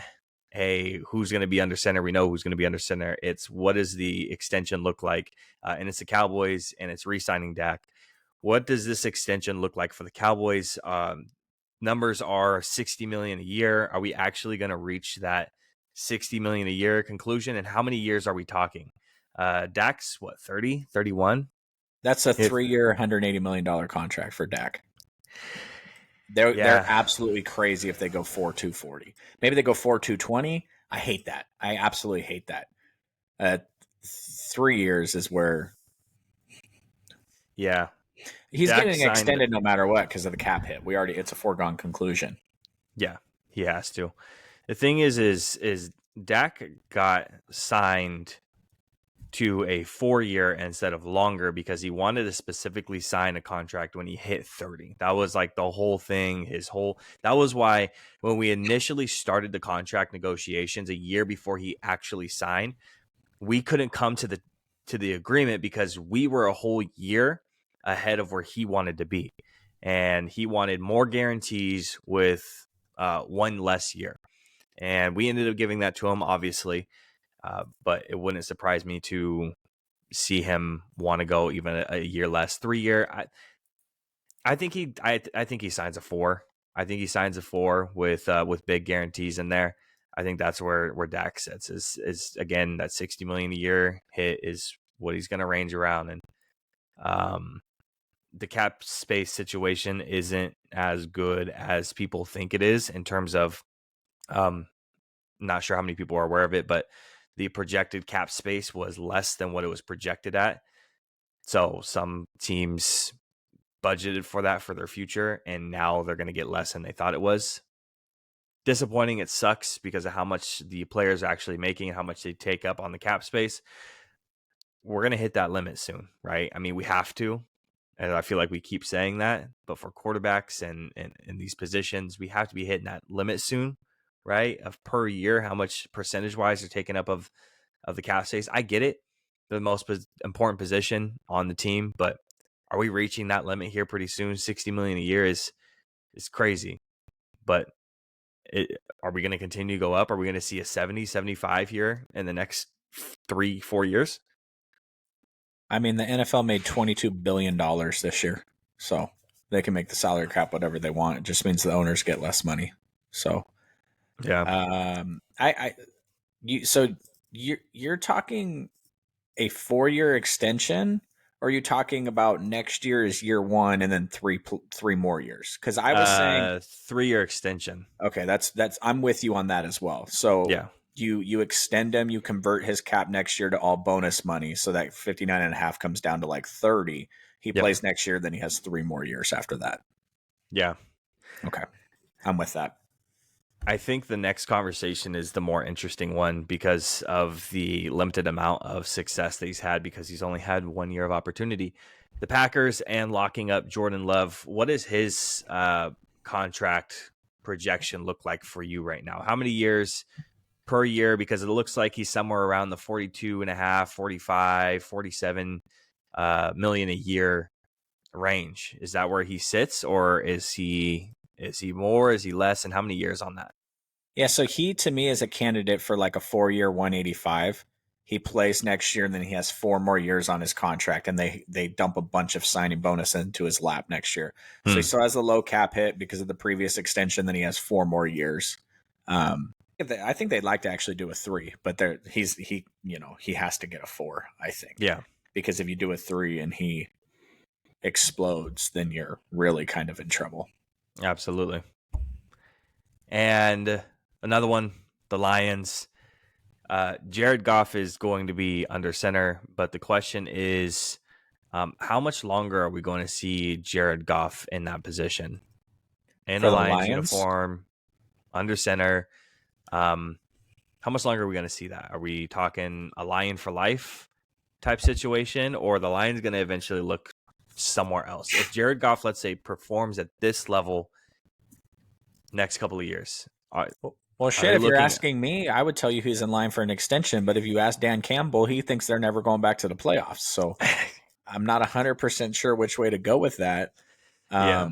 a who's going to be under center. We know who's going to be under center. It's what does the extension look like? And it's the Cowboys, and it's re-signing Dak. What does this extension look like for the Cowboys? Numbers are 60 million a year. Are we actually going to reach that 60 million a year conclusion? And how many years are we talking? Dak's what, 30, 31? That's a If 3-year, $180 million contract for Dak. They're yeah, absolutely crazy if they go 4-2-40. Maybe they go 4-2-20. I hate that. I absolutely hate that. 3 years is where yeah. he's Dak getting signed. extended no matter what because of the cap hit. It's a foregone conclusion. Yeah, he has to. The thing is Dak got signed to a 4-year instead of longer because he wanted to specifically sign a contract when he hit 30. That was like the whole thing. That was why when we initially started the contract negotiations a year before he actually signed, we couldn't come to the agreement because we were a whole year ahead of where he wanted to be. And he wanted more guarantees with one less year. And we ended up giving that to him, obviously. But it wouldn't surprise me to see him want to go even a year less, 3-year. I think he signs a 4. I think he signs a 4 with big guarantees in there. I think that's where Dak sits is again that 60 million a year hit is what he's going to range around, and the cap space situation isn't as good as people think it is in terms of not sure how many people are aware of it, but the projected cap space was less than what it was projected at. So some teams budgeted for that for their future, and now they're going to get less than they thought it was. Disappointing. It sucks because of how much the players are actually making and how much they take up on the cap space. We're going to hit that limit soon, right? I mean, we have to. And I feel like we keep saying that, but for quarterbacks and these positions, we have to be hitting that limit soon, right? Of per year, how much percentage wise are taken up of the cap space. I get it. They're the most important position on the team, but are we reaching that limit here pretty soon? 60 million a year is crazy, but are we going to continue to go up? Are we going to see a 70, 75 here in the next 3-4 years? I mean, the NFL made $22 billion this year. So They can make the salary cap whatever they want. It just means the owners get less money. So, Yeah. so you're talking a 4-year extension, or are you talking about next year is year one and then three more years? Because I was saying, 3-year extension. okay, that's I'm with you on that as well. So Yeah. you extend him, you convert his cap next year to all bonus money, so that 59.5 comes down to like 30. He Yep. plays next year, then he has 3 more years after that. Yeah. Okay, I'm with that. I think the next conversation is the more interesting one because of the limited amount of success that he's had, because he's only had 1 year of opportunity. The Packers and locking up Jordan Love, what is his contract projection look like for you right now? How many years per year? Because it looks like he's somewhere around the 42 and a half, 45, 47 million a year range. Is that where he sits, or is he more? Is he less? And how many years on that? Yeah, so he to me is a candidate for like a 4-year 185. He plays next year and then he has 4 more years on his contract, and they dump a bunch of signing bonus into his lap next year. So he still has a low cap hit because of the previous extension, then he has 4 more years. I think they'd like to actually do a 3, but he has to get a 4, I think. Yeah. Because if you do a 3 and he explodes, then you're really kind of in trouble. Absolutely. And another one, the Lions. Jared Goff is going to be under center, but the question is, how much longer are we going to see Jared Goff in that position? In For a the Lions Lions? uniform, under center. How much longer are we going to see that? Are we talking a Lion for life type situation, or the Lions going to eventually look somewhere else? If Jared Goff, let's say, performs at this level next couple of years, well, shit, if you're asking me, I would tell you he's in line for an extension. But if you ask Dan Campbell, he thinks they're never going back to the playoffs. So I'm not 100% sure which way to go with that. Yeah.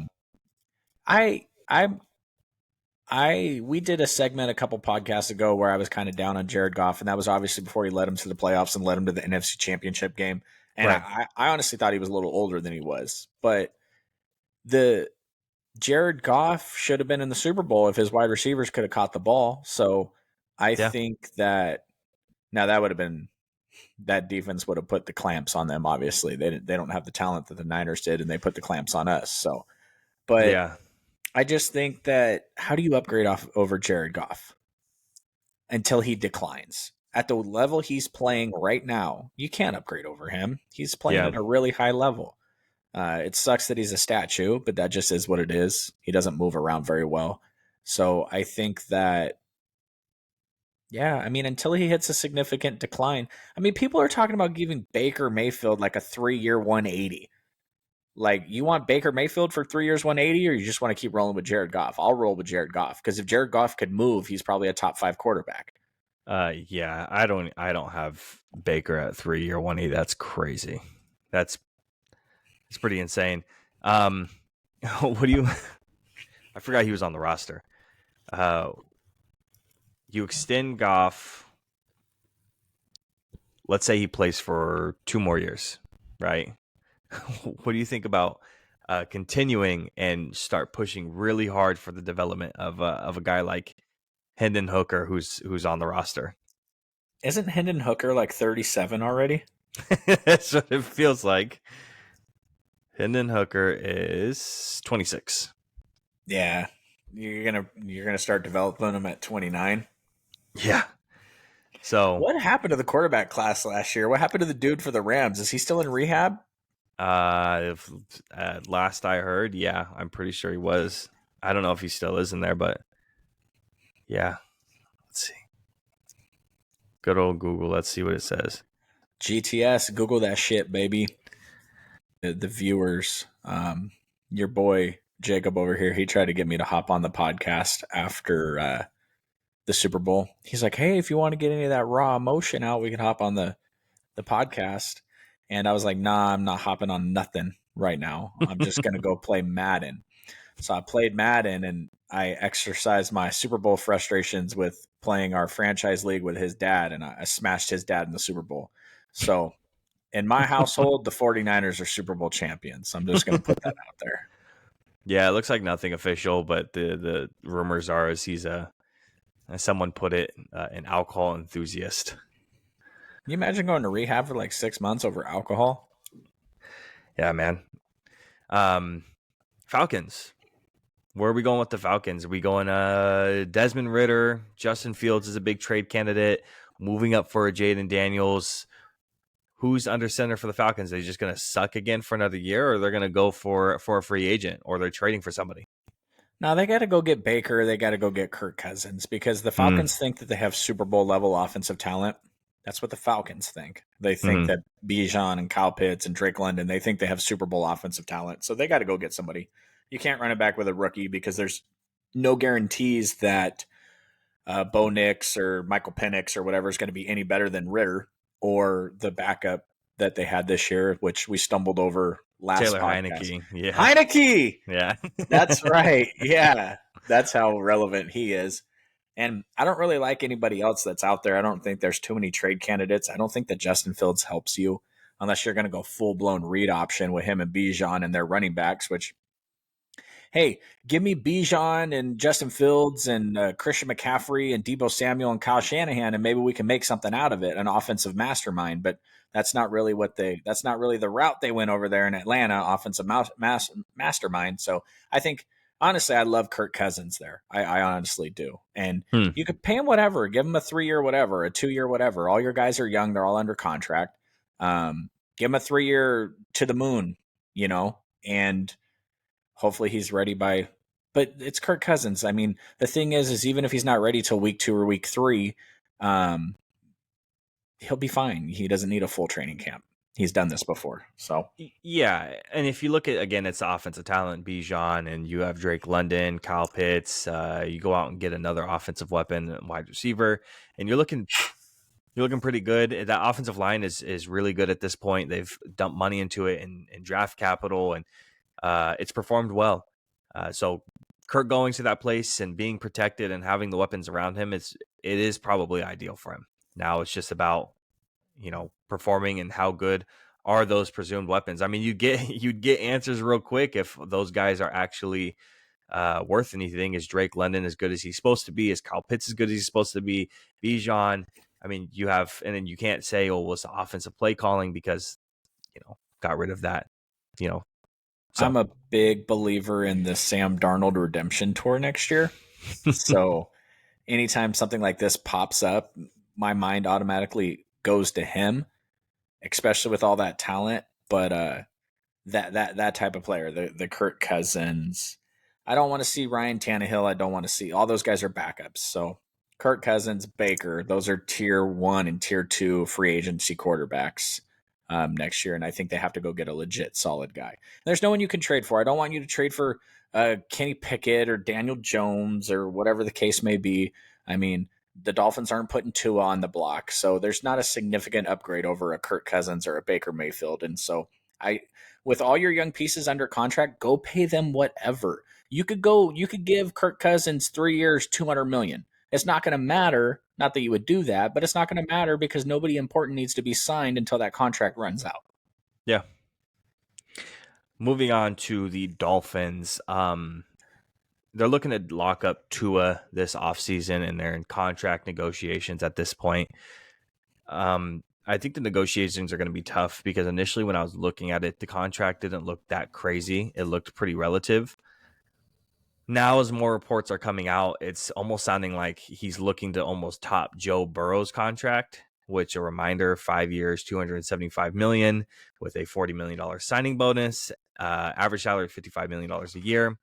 We did a segment a couple podcasts ago where I was kind of down on Jared Goff, and that was obviously before he led him to the playoffs and led him to the NFC Championship game. And right. I honestly thought he was a little older than he was. But the Jared Goff should have been in the Super Bowl if his wide receivers could have caught the ball. So I think that now that would have been that defense would have put the clamps on them. Obviously, they don't have the talent that the Niners did, and they put the clamps on us. So, but Yeah. I just think that how do you upgrade over Jared Goff until he declines? At the level he's playing right now, you can't upgrade over him. He's playing at a really high level. It sucks that he's a statue, but that just is what it is. He doesn't move around very well. So I think that, yeah, I mean, until he hits a significant decline, I mean, people are talking about giving Baker Mayfield like a 3-year 180. Like, you want Baker Mayfield for 3 years 180, or you just want to keep rolling with Jared Goff? I'll roll with Jared Goff, because if Jared Goff could move, he's probably a top 5 quarterback. Yeah, I don't have Baker at 3-year 180. That's crazy. It's pretty insane. What do you? I forgot he was on the roster. You extend Goff. Let's say he plays for 2 more years, right? What do you think about continuing and start pushing really hard for the development of a guy like Hendon Hooker, who's on the roster? Isn't Hendon Hooker like 37 already? That's what it feels like. Hendon Hooker is 26. Yeah, you're gonna start developing him at 29. Yeah. So what happened to the quarterback class last year? What happened to the dude for the Rams? Is he still in rehab? Last I heard, yeah, I'm pretty sure he was. I don't know if he still is in there, but yeah. Let's see. Good old Google. Let's see what it says. GTS, Google that shit, baby. The viewers, your boy Jacob over here, he tried to get me to hop on the podcast after the Super Bowl. He's like, hey, if you want to get any of that raw emotion out, we can hop on the podcast. And I was like, nah, I'm not hopping on nothing right now. I'm just going to go play Madden. So I played Madden, and I exercised my Super Bowl frustrations with playing our franchise league with his dad, and I smashed his dad in the Super Bowl. So in my household, the 49ers are Super Bowl champions. I'm just going to put that out there. Yeah, it looks like nothing official, but the rumors are is he's as someone put it, an alcohol enthusiast. Can you imagine going to rehab for like 6 months over alcohol? Yeah, man. Um, Falcons. Where are we going with the Falcons? Are we going Desmond Ritter? Justin Fields is a big trade candidate. Moving up for Jaden Daniels. Who's under center for the Falcons? Are they just going to suck again for another year, or they're going to go for a free agent, or they're trading for somebody? Now they got to go get Baker. They got to go get Kirk Cousins because the Mm, Falcons think that they have Super Bowl level offensive talent. That's what the Falcons think. They think mm, that Bijan and Kyle Pitts and Drake London, they think they have Super Bowl offensive talent. So they got to go get somebody. You can't run it back with a rookie because there's no guarantees that Bo Nix or Michael Penix or whatever is going to be any better than Ritter or the backup that they had this year, which we stumbled over last Taylor podcast. Heineke. Yeah. Heineke! Yeah. That's right. Yeah. That's how relevant he is. And I don't really like anybody else that's out there. I don't think there's too many trade candidates. I don't think that Justin Fields helps you unless you're going to go full blown read option with him and Bijan and their running backs, which, hey, give me Bijan and Justin Fields and Christian McCaffrey and Debo Samuel and Kyle Shanahan, and maybe we can make something out of it, an offensive mastermind. But that's not really that's not really the route they went over there in Atlanta, offensive mastermind. So I think, honestly, I love Kirk Cousins there. I honestly do. And Hmm. you could pay him whatever, give him a 3-year whatever, a 2-year whatever. All your guys are young. They're all under contract. Give him a 3-year to the moon, and hopefully he's ready by. But it's Kirk Cousins. I mean, the thing is even if he's not ready till week 2 or week 3, um, he'll be fine. He doesn't need a full training camp. He's done this before. So Yeah, and if you look at, again, it's the offensive talent, Bijan, and you have Drake London, Kyle Pitts. You go out and get another offensive weapon, wide receiver, and you're looking pretty good. That offensive line is really good at this point. They've dumped money into it and draft capital, and it's performed well. So Kirk going to that place and being protected and having the weapons around him, it is probably ideal for him. Now it's just about performing and how good are those presumed weapons. I mean, you'd get answers real quick if those guys are actually worth anything. Is Drake London as good as he's supposed to be? Is Kyle Pitts as good as he's supposed to be? Bijan. I mean, and then you can't say, oh, well, it's the offensive play calling because got rid of that. So I'm a big believer in the Sam Darnold redemption tour next year. So anytime something like this pops up, my mind automatically goes to him, especially with all that talent. But that type of player, the Kirk Cousins. I don't want to see Ryan Tannehill. I don't want to see all those guys are backups. So Kirk Cousins, Baker, those are tier 1 and tier 2 free agency quarterbacks next year, and I think they have to go get a legit solid guy. There's no one you can trade for. I don't want you to trade for Kenny Pickett or Daniel Jones or whatever the case may be. I mean, the Dolphins aren't putting Tua on the block, so there's not a significant upgrade over a Kirk Cousins or a Baker Mayfield. And so with all your young pieces under contract, go pay them whatever. You could give Kirk Cousins 3 years, $200 million. It's not going to matter. Not that you would do that, but it's not going to matter because nobody important needs to be signed until that contract runs out. yeah. Moving on to the Dolphins. They're looking to lock up Tua this offseason, and they're in contract negotiations at this point. I think the negotiations are going to be tough because initially when I was looking at it, the contract didn't look that crazy. It looked pretty relative. Now, as more reports are coming out, it's almost sounding like he's looking to almost top Joe Burrow's contract, which, a reminder, 5 years, $275 million with a $40 million signing bonus, average salary of $55 million a year,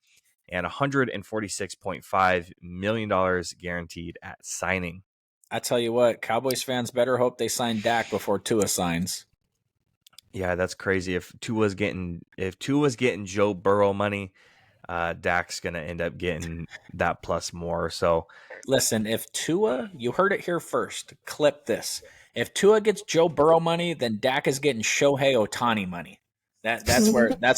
and $146.5 million guaranteed at signing. I tell you what, Cowboys fans better hope they sign Dak before Tua signs. Yeah, that's crazy. If Tua's getting Joe Burrow money, Dak's gonna end up getting that plus more. So Listen, if Tua, you heard it here first, clip this. If Tua gets Joe Burrow money, then Dak is getting Shohei Ohtani money. That's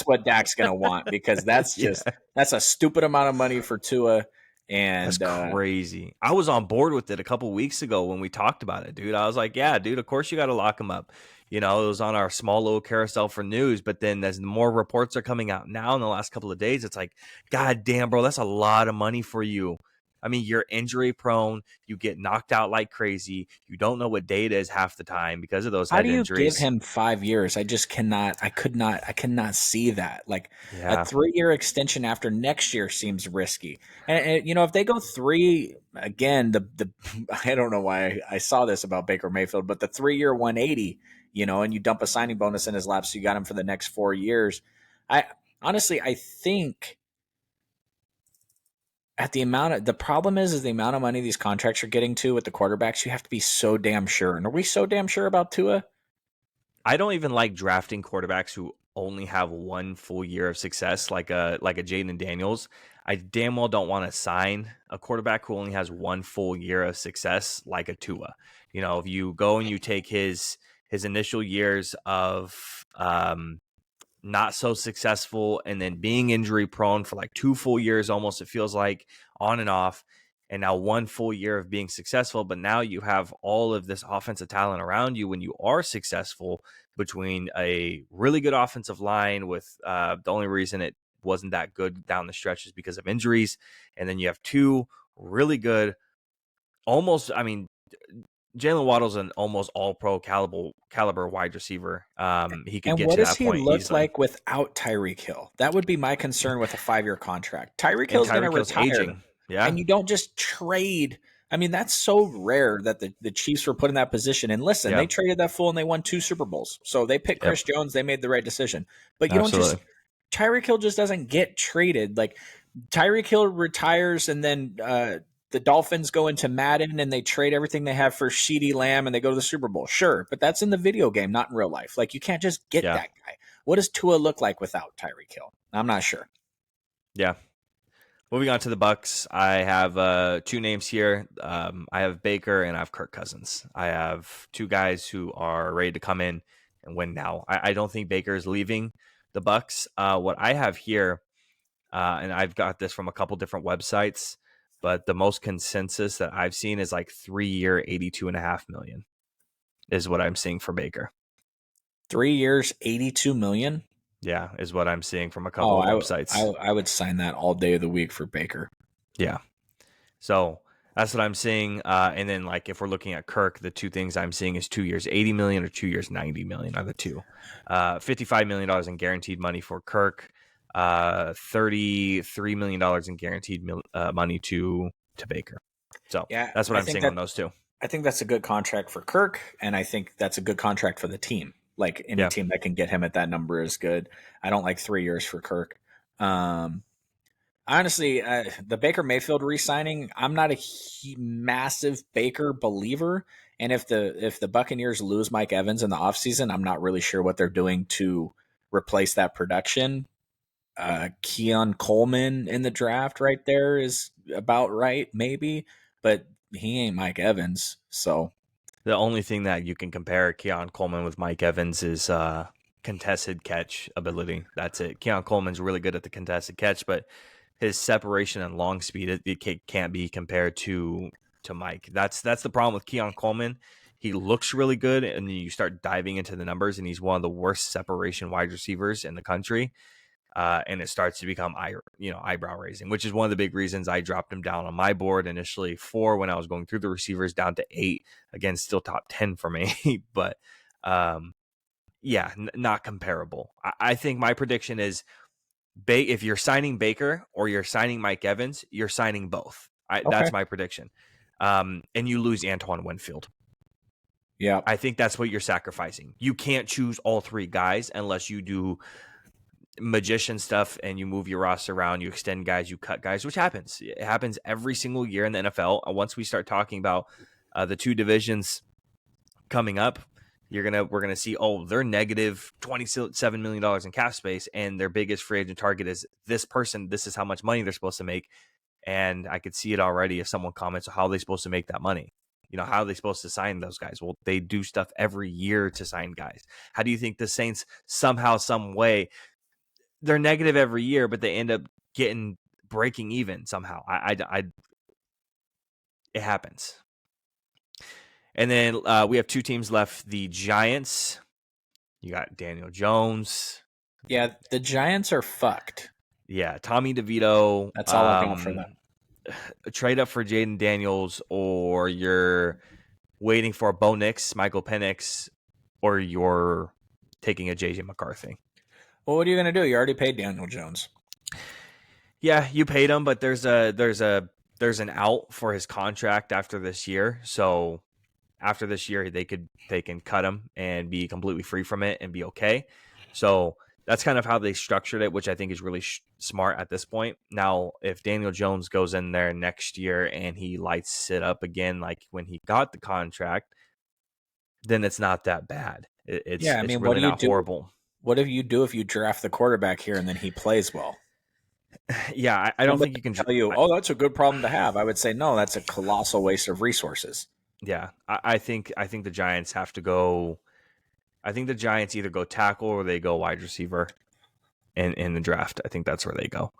what Dak's gonna want because that's yeah, that's a stupid amount of money for Tua. That's And crazy. I was on board with it a couple weeks ago when we talked about it, dude. I was like, yeah, dude, of course you got to lock him up. You know, it was on our small little carousel for news. But then as the more reports are coming out now in the last couple of days, it's like, God damn, bro, that's a lot of money for you. I mean, you're injury prone. You get knocked out like crazy. You don't know what day it is half the time because of those how do head you give injuries. him 5 years? I just cannot. I cannot see that. Like a Yeah. 3 year extension after next year seems risky. And if they go three again, the I don't know why I saw this about Baker Mayfield, but the 3 year 180, and you dump a signing bonus in his lap, so you got him for the next 4 years. I honestly, I think at the problem is the amount of money these contracts are getting to with the quarterbacks. You have to be so damn sure. And are we so damn sure about Tua? I don't even like drafting quarterbacks who only have one full year of success, like a Jaden Daniels. I damn well don't want to sign a quarterback who only has one full year of success, like a Tua. You know, if you go and you take his initial years of not so successful and then being injury prone for like 2 full years almost, it feels like, on and off, and now one full year of being successful, but now you have all of this offensive talent around you when you are successful, between a really good offensive line with the only reason it wasn't that good down the stretch is because of injuries, and then you have two really good, almost, I mean, Jalen Waddle's an almost all pro caliber wide receiver. He could And get what to does that he point look easily. like without Tyreek Hill? That would be my concern with a 5 year contract. Tyreek And Hill's going to Tyreek Hill's retire, aging. Yeah. and you don't just trade. I mean, that's so rare that the Chiefs were put in that position. And listen, they Yeah. traded that fool and they won 2 Super Bowls. So they picked Yep. Chris Jones. They made the right decision. But you don't just, Absolutely. Tyreek Hill just doesn't get traded. Like Tyreek Hill retires and then the Dolphins go into Madden and they trade everything they have for CeeDee Lamb and they go to the Super Bowl. Sure, but that's in the video game, not in real life. Like you can't just get Yeah. that guy. What does Tua look like without Tyreek Hill? I'm not sure. Yeah. Moving on to the Bucks, I have two names here. I have Baker and I have Kirk Cousins. I have two guys who are ready to come in and win now. I don't think Baker is leaving the Bucks. What I have here, and I've got this from a couple different websites, but the most consensus that I've seen is like 3 year, 82.5 million is what I'm seeing for Baker. 3 years, 82 million. Yeah, is what I'm seeing from a Oh, couple of websites. I would sign that all day of the week for Baker. Yeah. So that's what I'm seeing. And then, like, if we're looking at Kirk, the two things I'm seeing is 2 years, 80 million, or 2 years, 90 million are the two. $55 million in guaranteed money for Kirk, $33 million in guaranteed money to Baker. So Yeah, that's what I'm seeing on those two. I think that's a good contract for Kirk, and I think that's a good contract for the team. Like any Yeah. team that can get him at that number is good. I don't like 3 years for Kirk. Um, Honestly, the Baker Mayfield re-signing, I'm not a massive Baker believer. And if the Buccaneers lose Mike Evans in the offseason, I'm not really sure what they're doing to replace that production. Keon Coleman in the draft right there is about right, maybe, but he ain't Mike Evans. So The only thing that you can compare Keon Coleman with Mike Evans is contested catch ability. That's it. Keon Coleman's really good at the contested catch, but his separation and long speed, it can't be compared to Mike. That's the problem with Keon Coleman. He looks really good, and you start diving into the numbers, and he's one of the worst separation wide receivers in the country. And it starts to become eyebrow raising, which is one of the big reasons I dropped him down on my board initially 4 when I was going through the receivers down to 8. Again, still top 10 for me, but yeah, not comparable. I think my prediction is if you're signing Baker or you're signing Mike Evans, you're signing both. okay, That's my prediction. And you lose Antoine Winfield. yeah, I think that's what you're sacrificing. You can't choose all three guys unless you do magician stuff and you move your roster around, you extend guys, you cut guys, which happens. It happens every single year in the NFL. Once we start talking about the two divisions coming up, we're gonna see, they're negative $27 million in cap space, and their biggest free agent target is this person. This is how much money they're supposed to make, and I could see it already if someone comments, how are they supposed to make that money? You know, how are they supposed to sign those guys? Well, they do stuff every year to sign guys. How do you think the Saints somehow, some way, they're negative every year, but they end up getting breaking even somehow. It happens. And then we have two teams left. The Giants. You got Daniel Jones. Yeah, the Giants are fucked. Yeah, Tommy DeVito. That's all I got for them. Trade up for Jaden Daniels, or you're waiting for Bo Nix, Michael Penix, or you're taking a JJ McCarthy. Well, what are you going to do? You already paid Daniel Jones. Yeah, you paid him, but there's an out for his contract after this year. So after this year, they can cut him and be completely free from it and be okay. So that's kind of how they structured it, which I think is really smart at this point. Now, if Daniel Jones goes in there next year and he lights it up again, like when he got the contract, then it's not that bad. It's what really do you not do? horrible. What do you do if you draft the quarterback here and then he plays well? Yeah, I don't think you can tell you, oh, that's a good problem to have. I would say no, that's a colossal waste of resources. Yeah, I think the Giants have to go. I think the Giants either go tackle or they go wide receiver in the draft. I think that's where they go.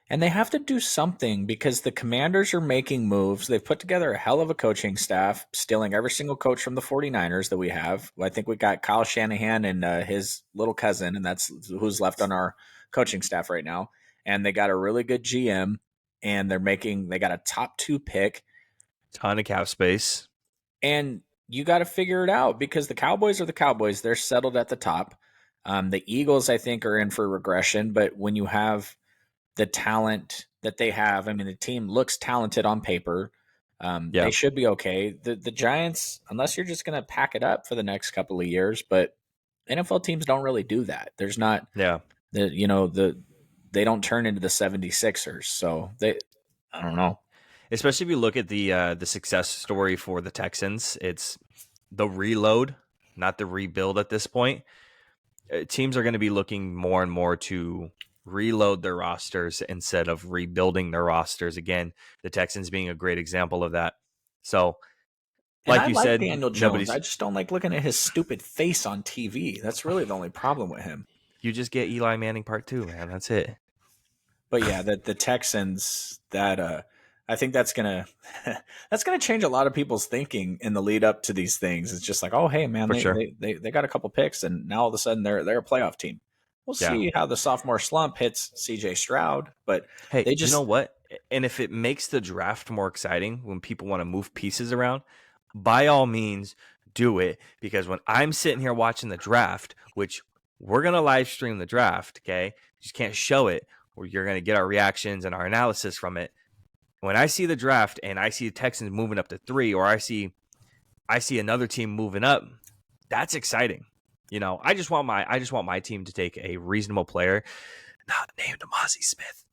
And they have to do something because the Commanders are making moves. They've put together a hell of a coaching staff, stealing every single coach from the 49ers that we have. I think we got Kyle Shanahan and his little cousin, and that's who's left on our coaching staff right now. And they got a really good GM, and they got a top 2 pick. Ton of cap space. And you got to figure it out because the Cowboys are the Cowboys. They're settled at the top. The Eagles, I think, are in for regression. But when you have the talent that they have, I mean, the team looks talented on paper. They should be okay. The Giants, unless you're just going to pack it up for the next couple of years, but NFL teams don't really do that. There's not, they don't turn into the 76ers. So I don't know. Especially if you look at the success story for the Texans, it's the reload, not the rebuild at this point. Teams are going to be looking more and more to reload their rosters instead of rebuilding their rosters. Again, the Texans being a great example of that. So, like you said, Daniel Jones. I just don't like looking at his stupid face on TV. That's really the only problem with him. You just get Eli Manning Part 2, man. That's it. But yeah, the Texans, I think that's gonna change a lot of people's thinking in the lead up to these things. It's just like, oh hey man, they got a couple picks and now all of a sudden they're a playoff team. We'll see how the sophomore slump hits CJ Stroud, but hey, you know what? And if it makes the draft more exciting when people want to move pieces around, by all means do it. Because when I'm sitting here watching the draft, which we're gonna live stream the draft, okay? You just can't show it, or you're gonna get our reactions and our analysis from it. When I see the draft and I see the Texans moving up to 3, or I see another team moving up, that's exciting. You know, I just want my team to take a reasonable player, not named Amazi Smith.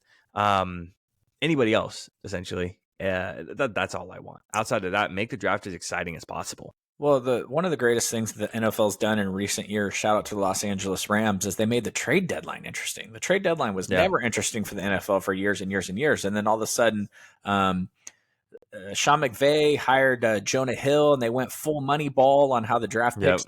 Anybody else, essentially. That's all I want. Outside of that, make the draft as exciting as possible. Well, one of the greatest things that the NFL's done in recent years, shout out to the Los Angeles Rams, is they made the trade deadline interesting. The trade deadline was never interesting for the NFL for years and years and years. And then all of a sudden, Sean McVay hired Jonah Hill, and they went full money ball on how the draft picks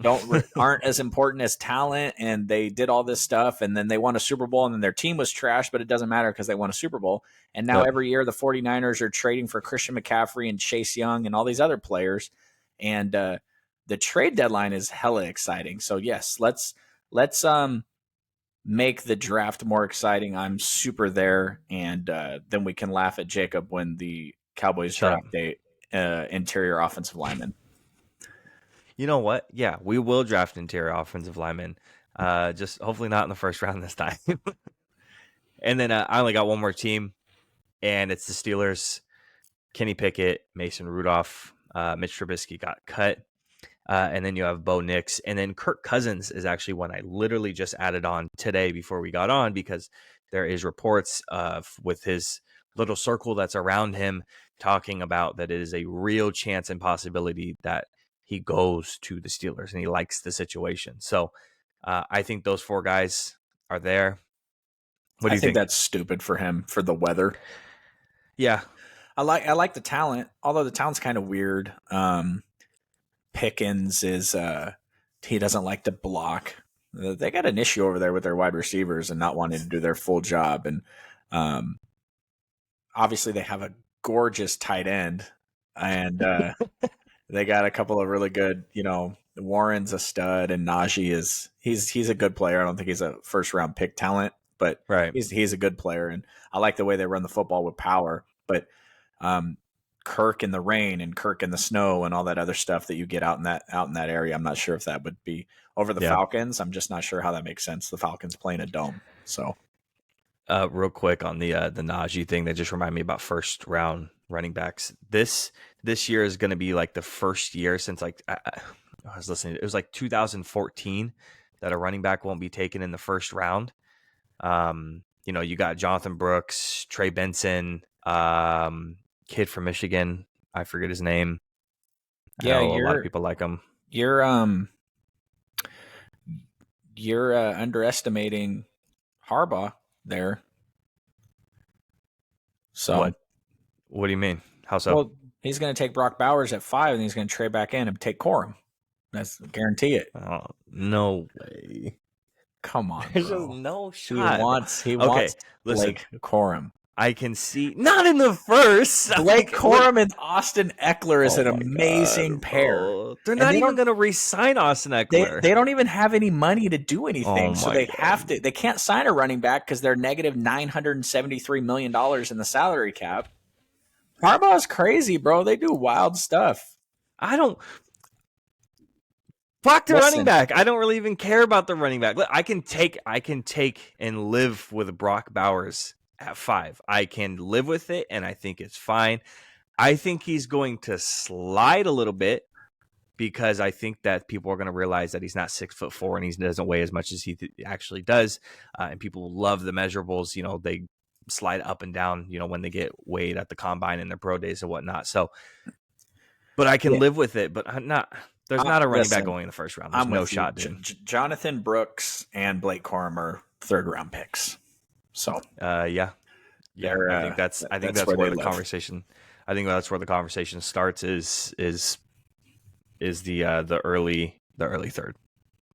aren't as important as talent, and they did all this stuff, and then they won a Super Bowl, and then their team was trash, but it doesn't matter because they won a Super Bowl. And now every year the 49ers are trading for Christian McCaffrey and Chase Young and all these other players, and the trade deadline is hella exciting. So yes, let's make the draft more exciting. I'm super there, and then we can laugh at Jacob when the Cowboys draft date interior offensive lineman. You know what? Yeah, we will draft interior offensive linemen. Just hopefully not in the first round this time. And then I only got one more team, and it's the Steelers. Kenny Pickett, Mason Rudolph, Mitch Trubisky got cut. And then you have Bo Nix. And then Kirk Cousins is actually one I literally just added on today before we got on, because there is reports with his little circle that's around him talking about that it is a real chance and possibility that he goes to the Steelers and he likes the situation. So I think those 4 guys are there. What do you think? That's stupid for him for the weather. Yeah. I like the talent, although the talent's kind of weird. Pickens is he doesn't like to block. They got an issue over there with their wide receivers and not wanting to do their full job. And obviously they have a gorgeous tight end, and they got a couple of really good. Warren's a stud, and Najee he's a good player. I don't think he's a first round pick talent, but Right. he's a good player, and I like the way they run the football with power. But um, Kirk in the rain and Kirk in the snow and all that other stuff that you get out in that area, I'm not sure if that would be over the Yeah. Falcons. I'm just not sure how that makes sense. The Falcons playing a dome, so. Real quick on the Najee thing, that just reminded me about first round running backs. This year is going to be like the first year since like I was listening. It was like 2014 that a running back won't be taken in the first round. You got Jonathan Brooks, Trey Benson, kid from Michigan. I forget his name. I Yeah, know a lot of people like him. you're underestimating Harbaugh there. So, What do you mean? How so? well, he's going to take Brock Bowers at 5, and he's going to trade back in and take Corum. That's guarantee it. Oh, no way. Come on, There's bro. just no He shot. wants Okay, listen. Blake Corum. I can see not in the first. Blake Corum and Austin Eckler is Oh an my amazing God, pair. bro. They're And not they even don't- going to re-sign Austin Eckler. They don't even have any money to do anything, Oh so my they God. have to. They can't sign a running back because they're negative $973 million in the salary cap. Harbaugh's crazy, bro. They do wild stuff. I don't. Fuck the Listen. running back. I don't really even care about the running back. Look, I can take and live with Brock Bowers at 5. I can live with it, and I think it's fine. I think he's going to slide a little bit because I think that people are going to realize that he's not 6'4" and he doesn't weigh as much as he actually does. And people love the measurables. They slide up and down, when they get weighed at the combine and their pro days and whatnot. So, but I can live with it, but I'm not. There's not a running back going in the first round. There's no shot, dude. Jonathan Brooks and Blake Corum are third-round picks. So, yeah. I think that's where the conversation. I think that's where the conversation starts. Is the early third.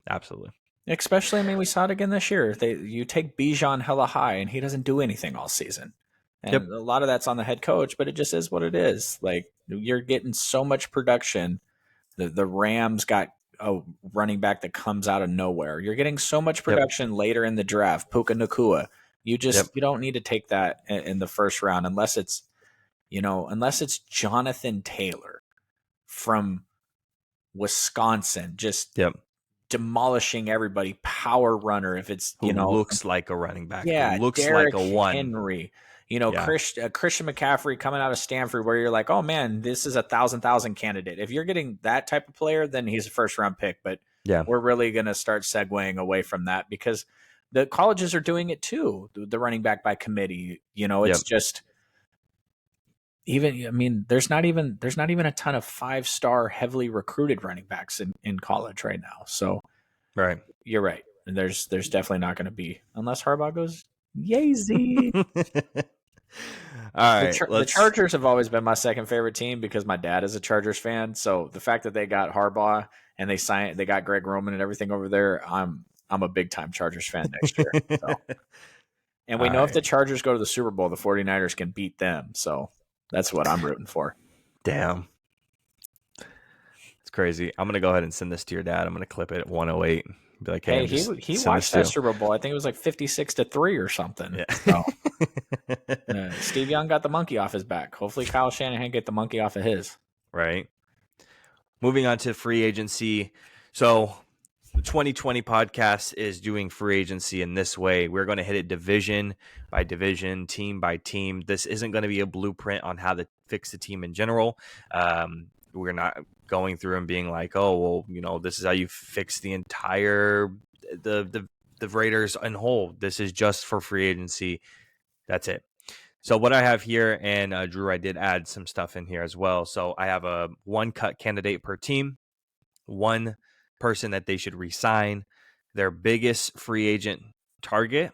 Absolutely. Especially, we saw it again this year. You take Bijan hella high, and he doesn't do anything all season. And a lot of that's on the head coach, but it just is what it is. Like, you're getting so much production. The Rams got a running back that comes out of nowhere. You're getting so much production later in the draft. Puka Nacua. You don't need to take that in the first round unless it's Jonathan Taylor from Wisconsin, just demolishing everybody, power runner. If it's who looks like a running back, yeah, who looks Derrick like a one. Henry, Christian McCaffrey coming out of Stanford, where you're like, oh man, this is a thousand candidate. If you're getting that type of player, then he's a first round pick. But we're really gonna start segueing away from that because the colleges are doing it too. The running back by committee, it's just. There's not even a ton of 5-star heavily recruited running backs in college right now. So, right, you're right. There's definitely not going to be unless Harbaugh goes Yazy. All right, the Chargers have always been my second favorite team because my dad is a Chargers fan. So the fact that they got Harbaugh and they got Greg Roman and everything over there, I'm a big time Chargers fan next year. So. And we know if the Chargers go to the Super Bowl, the 49ers can beat them. So. That's what I'm rooting for. Damn. It's crazy. I'm going to go ahead and send this to your dad. I'm going to clip it at 108. Be like, hey, he watched that Super Bowl. I think it was like 56-3 or something. Yeah. So, Steve Young got the monkey off his back. Hopefully Kyle Shanahan get the monkey off of his. Right. Moving on to free agency. So the 2020 podcast is doing free agency in this way. We're going to hit it division by division, team by team. This isn't going to be a blueprint on how to fix the team in general. We're not going through and being like, oh, well, this is how you fix the entire the Raiders in whole. This is just for free agency. That's it. So what I have here, and Drew, I did add some stuff in here as well. So I have a one cut candidate per team, one person that they should re-sign, their biggest free agent target,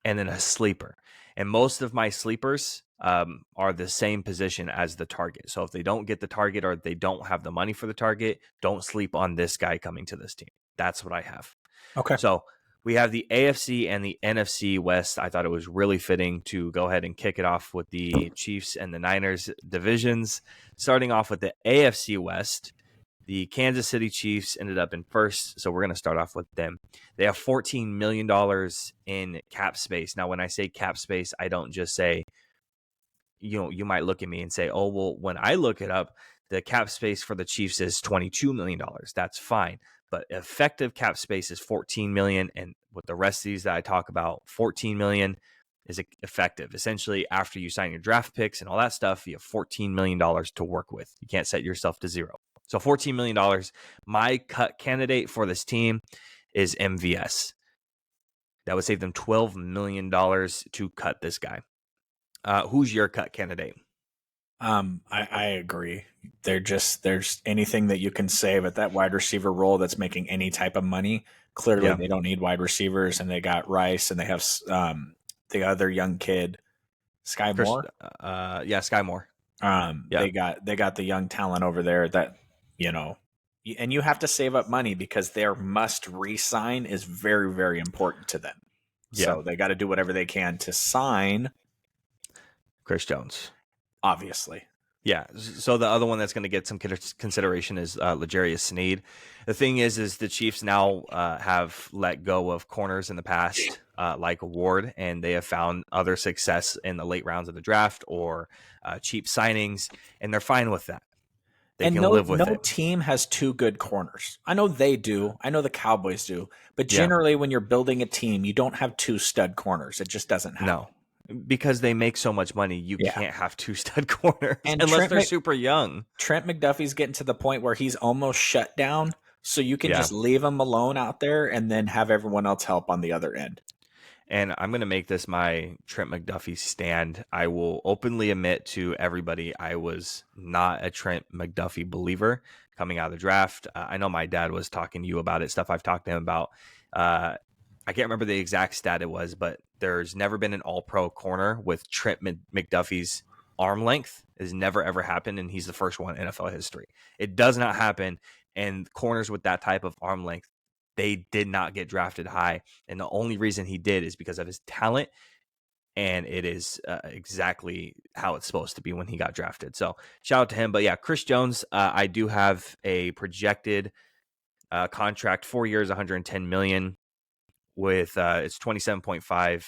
and then a sleeper. And most of my sleepers are the same position as the target. So if they don't get the target or they don't have the money for the target, don't sleep on this guy coming to this team. That's what I have. Okay. So we have the AFC and the NFC West. I thought it was really fitting to go ahead and kick it off with the Chiefs and the Niners divisions. Starting off with the AFC West, the Kansas City Chiefs ended up in first, so we're going to start off with them. They have $14 million in cap space. Now, when I say cap space, I don't just say, you might look at me and say, oh, well, when I look it up, the cap space for the Chiefs is $22 million. That's fine. But effective cap space is $14 million. And with the rest of these that I talk about, $14 million is effective. Essentially, after you sign your draft picks and all that stuff, you have $14 million to work with. You can't set yourself to zero. So $14 million. My cut candidate for this team is MVS. That would save them $12 million to cut this guy. Who's your cut candidate? I agree. There's anything that you can save at that wide receiver role that's making any type of money. Clearly, they don't need wide receivers, and they got Rice, and they have the other young kid, Sky Moore. Sky Moore. They got the young talent over there that and you have to save up money because their must re-sign is very, very important to them. Yeah. So they got to do whatever they can to sign Chris Jones. Obviously. Yeah. So the other one that's going to get some consideration is L'Jarius Sneed. The thing is the Chiefs now have let go of corners in the past, like Ward, and they have found other success in the late rounds of the draft or cheap signings, and they're fine with that. They can live with it. No team has two good corners. I know they do. I know the Cowboys do. But generally, when you're building a team, you don't have two stud corners. It just doesn't happen. No. Because they make so much money, you can't have two stud corners unless they're super young. Trent McDuffie's getting to the point where he's almost shut down, so you can just leave him alone out there and then have everyone else help on the other end. And I'm going to make this my Trent McDuffie stand. I will openly admit to everybody I was not a Trent McDuffie believer coming out of the draft. I know my dad was talking to you about it, stuff I've talked to him about. I can't remember the exact stat it was, but there's never been an all-pro corner with Trent McDuffie's arm length. It has never, ever happened, and he's the first one in NFL history. It does not happen, and corners with that type of arm length, they did not get drafted high, and the only reason he did is because of his talent, and it is exactly how it's supposed to be when he got drafted. So shout out to him. But yeah, Chris Jones, I do have a projected contract, 4 years, $110 million. With it's $27.5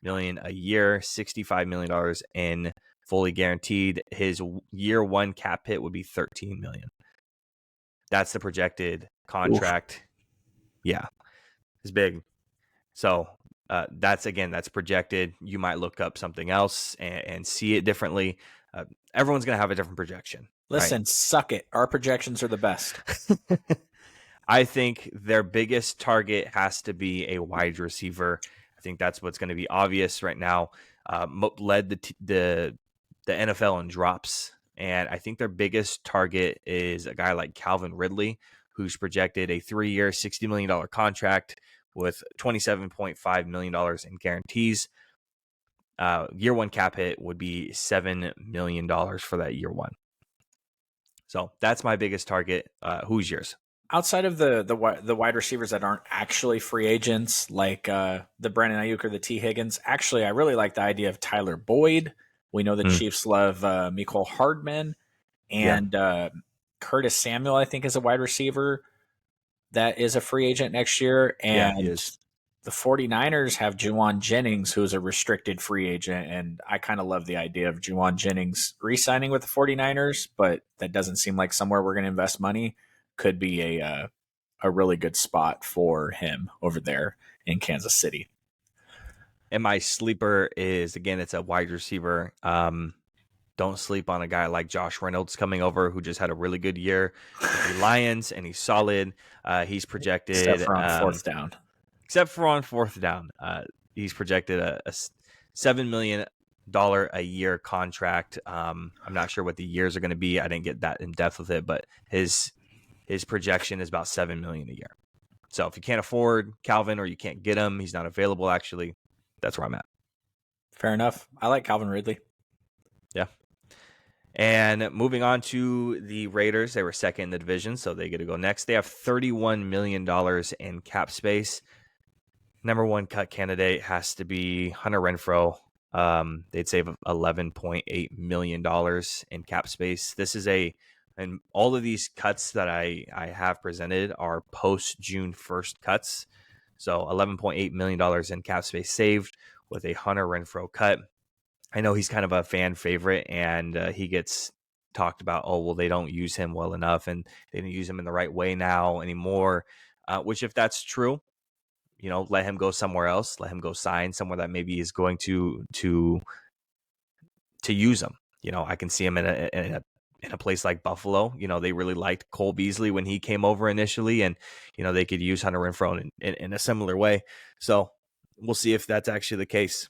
million a year, $65 million in fully guaranteed. His year one cap hit would be $13 million. That's the projected contract. Oof. Yeah, it's big. So that's projected. You might look up something else and see it differently. Everyone's gonna have a different projection. Listen, right? Suck it. Our projections are the best. I think their biggest target has to be a wide receiver. I think that's what's going to be obvious right now. Led the NFL in drops, and I think their biggest target is a guy like Calvin Ridley, who's projected a 3-year, $60 million contract with $27.5 million in guarantees. Year one cap hit would be $7 million for that year one. So that's my biggest target. Who's yours? Outside of the wide receivers that aren't actually free agents, like the Brandon Ayuk or the T. Higgins, actually, I really like the idea of Tyler Boyd. We know the Chiefs love Mecole Hardman, and Curtis Samuel, I think, is a wide receiver that is a free agent next year. And the 49ers have Juwan Jennings, who's a restricted free agent, and I kind of love the idea of Juwan Jennings re-signing with the 49ers, but that doesn't seem like somewhere we're going to invest money. Could be a really good spot for him over there in Kansas City. And my sleeper is, again, it's a wide receiver. Don't sleep on a guy like Josh Reynolds coming over, who just had a really good year with the Lions, and he's solid. He's projected except for on fourth down. Except for on fourth down, he's projected a $7 million a year contract. I'm not sure what the years are going to be. I didn't get that in depth with it, but his projection is about $7 million a year. So if you can't afford Calvin or you can't get him, he's not available. Actually, that's where I'm at. Fair enough. I like Calvin Ridley. Yeah. And moving on to the Raiders, they were second in the division, so they get to go next. They have $31 million in cap space. number one cut candidate has to be Hunter Renfrow. They'd save $11.8 million in cap space. And all of these cuts that I have presented are post June 1st cuts. So $11.8 million in cap space saved with a Hunter Renfrow cut. I know he's kind of a fan favorite, and he gets talked about, oh, well, they don't use him well enough and they didn't use him in the right way now anymore, which if that's true, let him go somewhere else, let him go sign somewhere that maybe is going to use him. I can see him in a place like Buffalo. They really liked Cole Beasley when he came over initially, and they could use Hunter Renfrow in a similar way. So we'll see if that's actually the case.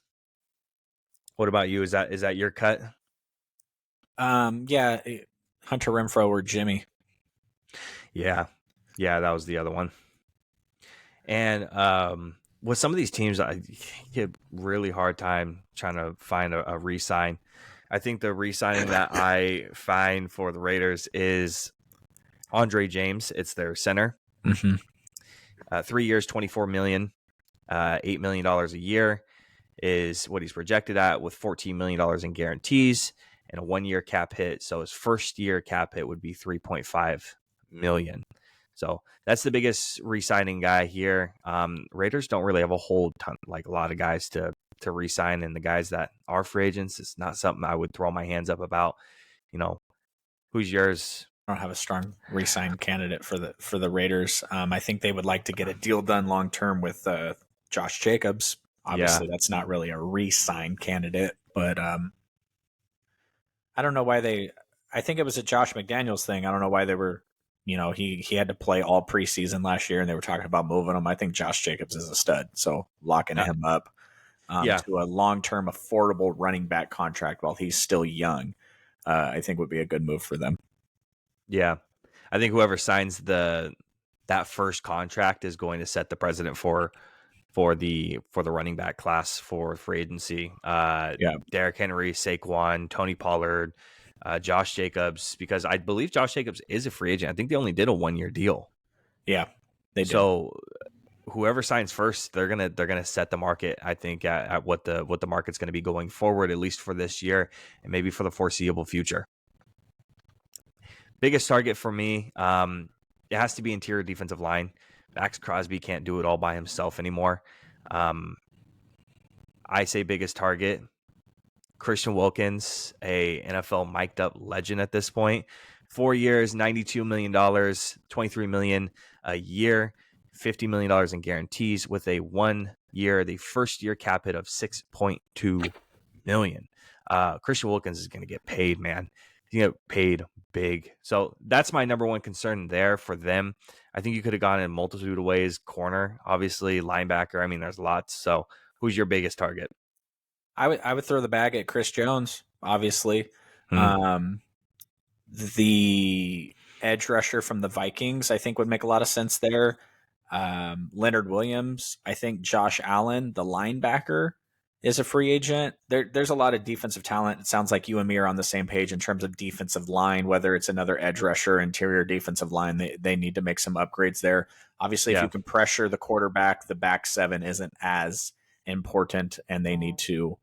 What about you? Is that your cut? Yeah, Hunter Renfrow or Jimmy. Yeah, that was the other one. And with some of these teams, I get really hard time trying to find a re-sign. I think the re-signing that I find for the Raiders is Andre James. It's their center. Mm-hmm. 3 years, $24 million, $8 million a year is what he's projected at, with $14 million in guarantees and a 1 year cap hit. So his first year cap hit would be $3.5 million. So that's the biggest re-signing guy here. Raiders don't really have a whole ton, like a lot of guys to re-sign, and the guys that are free agents, it's not something I would throw my hands up about. Who's yours? I don't have a strong re-sign candidate for the Raiders. I think they would like to get a deal done long term with Josh Jacobs. Obviously, that's not really a re-sign candidate, but I don't know why I think it was a Josh McDaniels thing. I don't know why they were. He had to play all preseason last year, and they were talking about moving him. I think Josh Jacobs is a stud, so locking him up to a long-term, affordable running back contract while he's still young, I think would be a good move for them. Yeah, I think whoever signs that first contract is going to set the precedent for the running back class for free agency. Derrick Henry, Saquon, Tony Pollard, Josh Jacobs, because I believe Josh Jacobs is a free agent. I think they only did a 1 year deal. Yeah, they did. So whoever signs first, they're gonna set the market, I think, at what the market's going to be going forward, at least for this year and maybe for the foreseeable future. Biggest target for me, it has to be interior defensive line. Max Crosby can't do it all by himself anymore. I say biggest target, Christian Wilkins, a NFL mic'd up legend at this point. 4 years, $92 million, $23 million a year, $50 million in guarantees with a 1 year, the first year cap hit of $6.2 million. Christian Wilkins is going to get paid, man. He's going to get paid big. So that's my number one concern there for them. I think you could have gone in a multitude of ways. Corner, obviously, linebacker. I mean, there's lots. So who's your biggest target? I would throw the bag at Chris Jones, obviously. The edge rusher from the Vikings, I think, would make a lot of sense there. Leonard Williams. I think Josh Allen, the linebacker, is a free agent. There's a lot of defensive talent. It sounds like you and me are on the same page in terms of defensive line, whether it's another edge rusher, interior defensive line. They need to make some upgrades there. Obviously, if you can pressure the quarterback, the back seven isn't as important, and they need to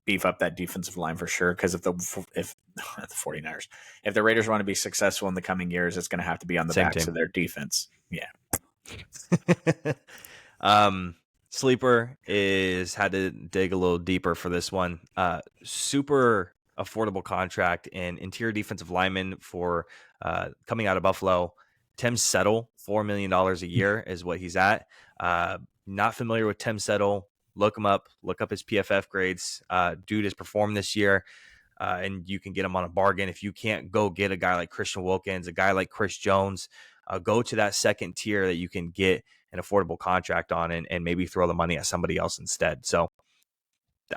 beef up that defensive line for sure. Because if the 49ers, if the Raiders want to be successful in the coming years, it's going to have to be on the backs of their defense. Yeah. Sleeper had to dig a little deeper for this one. Super affordable contract and interior defensive lineman for coming out of Buffalo. Tim Settle, $4 million a year is what he's at. Not familiar with Tim Settle. Look him up. Look up his PFF grades. Dude has performed this year, and you can get him on a bargain. If you can't go get a guy like Christian Wilkins, a guy like Chris Jones, go to that second tier that you can get an affordable contract on and maybe throw the money at somebody else instead. So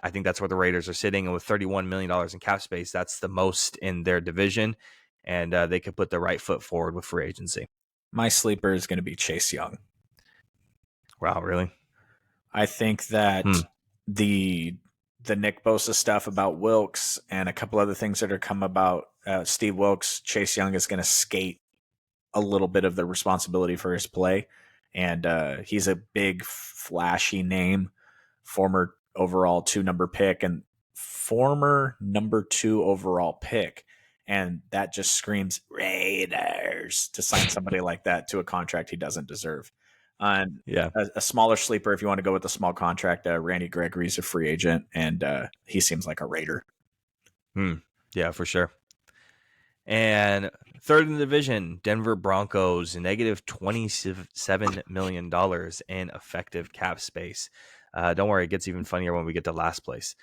I think that's where the Raiders are sitting. And with $31 million in cap space, that's the most in their division. And they could put the right foot forward with free agency. My sleeper is going to be Chase Young. Wow, really? I think that the Nick Bosa stuff about Wilkes and a couple other things that are come about Steve Wilkes, Chase Young is going to skate a little bit of the responsibility for his play. and he's a big, flashy name, former overall 2 number pick, and former number 2 overall pick. And that just screams Raiders to sign somebody like that to a contract he doesn't deserve. And Yeah. a smaller sleeper, if you want to go with a small contract, Randy Gregory's a free agent, and he seems like a Raider. Yeah, for sure. And third in the division, Denver Broncos, negative $27 million in effective cap space. Don't worry, it gets even funnier when we get to last place.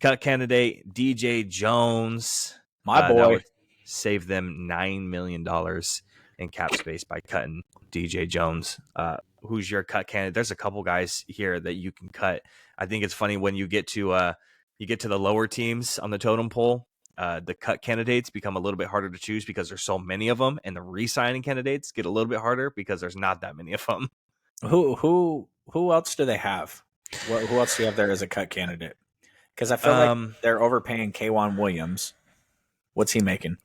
Cut candidate, DJ Jones. My That boy. would save them $9 million in cap space by cutting DJ Jones. Who's your cut candidate? There's a couple guys here that you can cut. I think it's funny when you get to the lower teams on the totem pole. The cut candidates become a little bit harder to choose because there's so many of them, and the re-signing candidates get a little bit harder because there's not that many of them. Who else do they have? Who else do you have there as a cut candidate? Because I feel like they're overpaying K'Wan Williams. What's he making?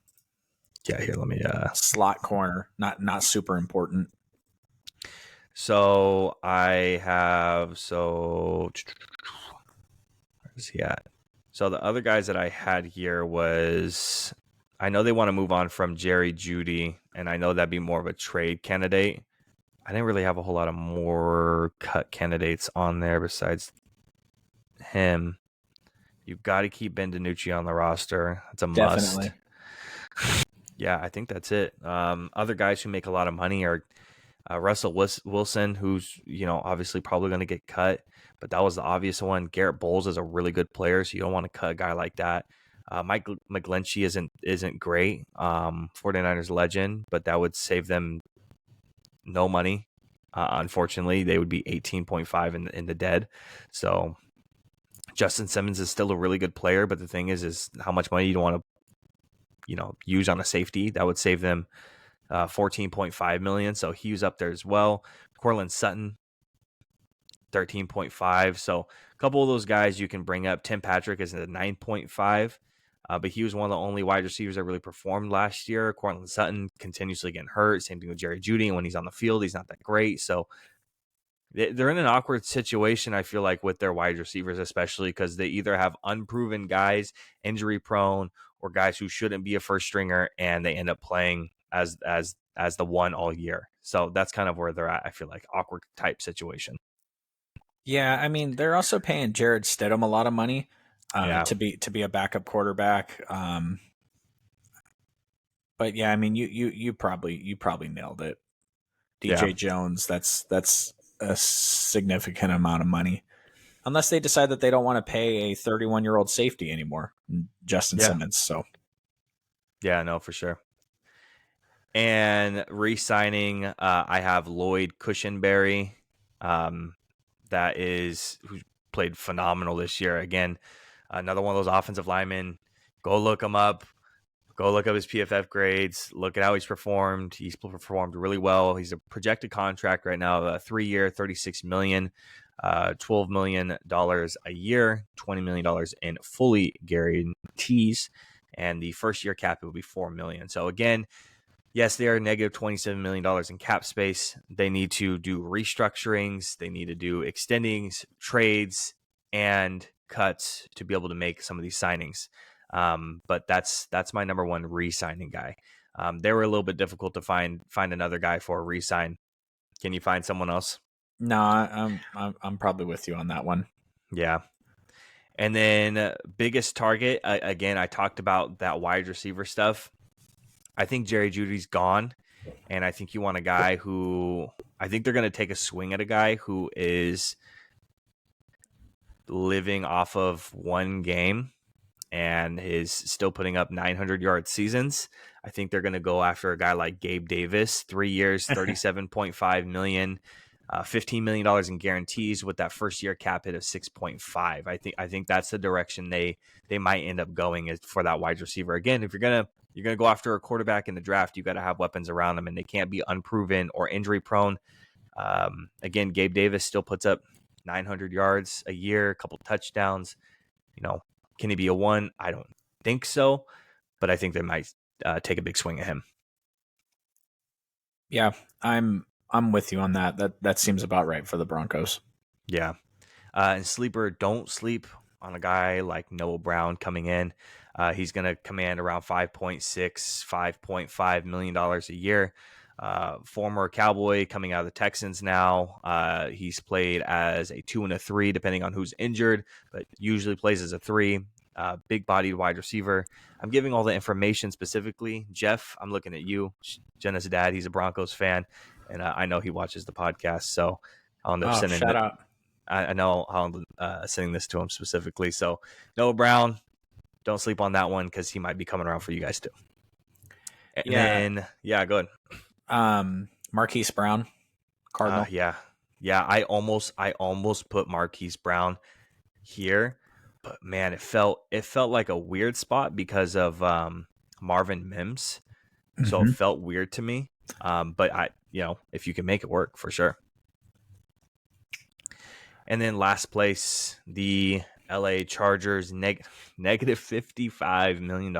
Yeah, here, let me slot corner, not super important. So I have where's he at? So the other guys that I had here was, I know they want to move on from Jerry Jeudy, and I know that'd be more of a trade candidate. I didn't really have a whole lot of more cut candidates on there besides him. You've got to keep Ben DiNucci on the roster. It's a must. Definitely. Yeah, I think that's it. Other guys who make a lot of money are Russell Wilson, who's, obviously probably going to get cut, but that was the obvious one. Garrett Bowles is a really good player, so you don't want to cut a guy like that. Mike McGlinchey isn't great, 49ers legend, but that would save them no money. Unfortunately, they would be 18.5 in the dead. So Justin Simmons is still a really good player, but the thing is how much money you don't want to, use on a safety. That would save them $14.5 million. So he was up there as well. Cortland Sutton, 13.5. So a couple of those guys you can bring up. Tim Patrick is at 9.5. But he was one of the only wide receivers that really performed last year. Cortland Sutton continuously getting hurt. Same thing with Jerry Jeudy. And when he's on the field, he's not that great. So they're in an awkward situation, I feel like, with their wide receivers, especially because they either have unproven guys, injury prone, or guys who shouldn't be a first stringer, and they end up playing as the one all year. So that's kind of where they're at. I feel like awkward type situation. Yeah, I mean, they're also paying Jared Stidham a lot of money to be a backup quarterback. But yeah, I mean, you probably nailed it. DJ Jones, that's a significant amount of money. Unless they decide that they don't want to pay a 31-year-old safety anymore, Justin Simmons. So yeah, no, for sure. And re-signing, I have Lloyd Cushenberry, who played phenomenal this year. Again, another one of those offensive linemen. Go look him up. Go look up his PFF grades. Look at how he's performed. He's performed really well. He's a projected contract right now of a 3-year, $36 million, $12 million a year, $20 million in fully guarantees, and the first year cap will be $4 million. So again, yes, they are negative $27 million in cap space. They need to do restructurings. They need to do extendings, trades, and cuts to be able to make some of these signings. But that's my number one re-signing guy. They were a little bit difficult to find another guy for a re-sign. Can you find someone else? No, I'm probably with you on that one. Yeah. And then biggest target, again, I talked about that wide receiver stuff. I think Jerry Jeudy's gone, and I think you want a guy who, I think they're going to take a swing at a guy who is living off of one game and is still putting up 900-yard seasons. I think they're going to go after a guy like Gabe Davis, 3 years, $37.5 million, $15 million in guarantees with that first year cap hit of 6.5. I think that's the direction they might end up going is for that wide receiver. Again, if you're going to go after a quarterback in the draft, you got to have weapons around them, and they can't be unproven or injury prone. Again, Gabe Davis still puts up 900 yards a year, a couple touchdowns. Can he be a one? I don't think so, but I think they might take a big swing at him. Yeah, I'm I'm with you on that. That seems about right for the Broncos. Yeah. And sleeper, don't sleep on a guy like Noah Brown coming in. He's going to command around $5.6, $5.5 million a year. Former Cowboy coming out of the Texans now. He's played as a 2 and a 3, depending on who's injured, but usually plays as a 3. Big bodied wide receiver. I'm giving all the information specifically. Jeff, I'm looking at you. Jenna's dad, he's a Broncos fan, and I know he watches the podcast, so I'll end up Oh, sending shout it. out. I know I'm sending this to him specifically. So Noah Brown, don't sleep on that one because he might be coming around for you guys too. And Yeah. then, yeah, go Um, Marquise Brown, Cardinal. ahead. Yeah. I almost put Marquise Brown here, but man, it felt like a weird spot because of Marvin Mims. So it felt weird to me. But if you can make it work, for sure. And then last place, the LA Chargers, negative $55 million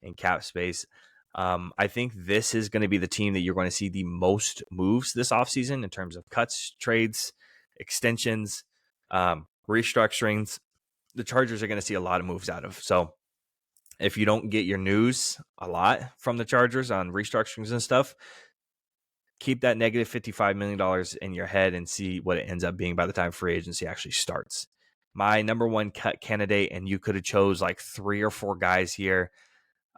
in cap space. I think this is going to be the team that you're going to see the most moves this offseason in terms of cuts, trades, extensions, restructurings. The Chargers are going to see a lot of moves out of. So if you don't get your news a lot from the Chargers on restructurings and stuff, keep that negative $55 million in your head and see what it ends up being by the time free agency actually starts. My number one cut candidate, and you could have chose like 3 or 4 guys here.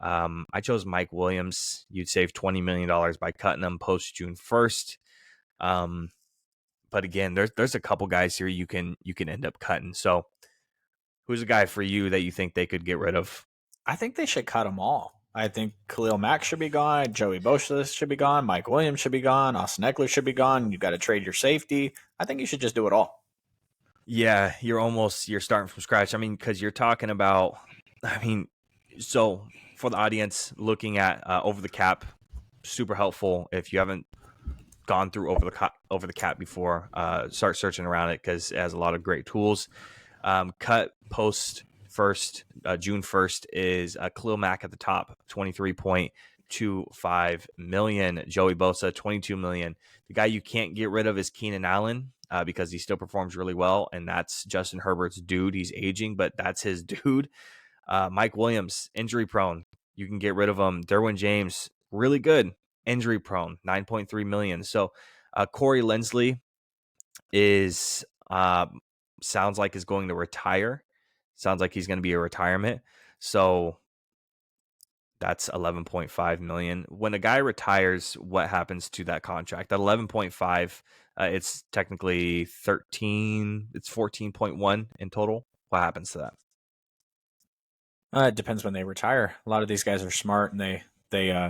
I chose Mike Williams. You'd save $20 million by cutting him post June 1st. But again, there's a couple guys here you can end up cutting. So who's a guy for you that you think they could get rid of? I think they should cut them all. I think Khalil Mack should be gone. Joey Bosa should be gone. Mike Williams should be gone. Austin Eckler should be gone. You got to trade your safety. I think you should just do it all. Yeah, you're starting from scratch. I mean, because you're talking about, so for the audience looking at over the cap, super helpful. If you haven't gone through over the cap before, start searching around it because it has a lot of great tools. Cut post first, June 1st is Khalil Mack at the top, $23.25 million. Joey Bosa, $22 million. The guy you can't get rid of is Keenan Allen because he still performs really well, and that's Justin Herbert's dude. He's aging, but that's his dude. Mike Williams, injury prone. You can get rid of him. Derwin James, really good, injury prone, $9.3 million. So Corey Linsley is sounds like is going to retire. Sounds like he's going to be a retirement. So that's $11.5 million. When a guy retires, what happens to that contract? That 11.5, it's technically 13. It's 14.1 in total. What happens to that? It depends when they retire. A lot of these guys are smart and they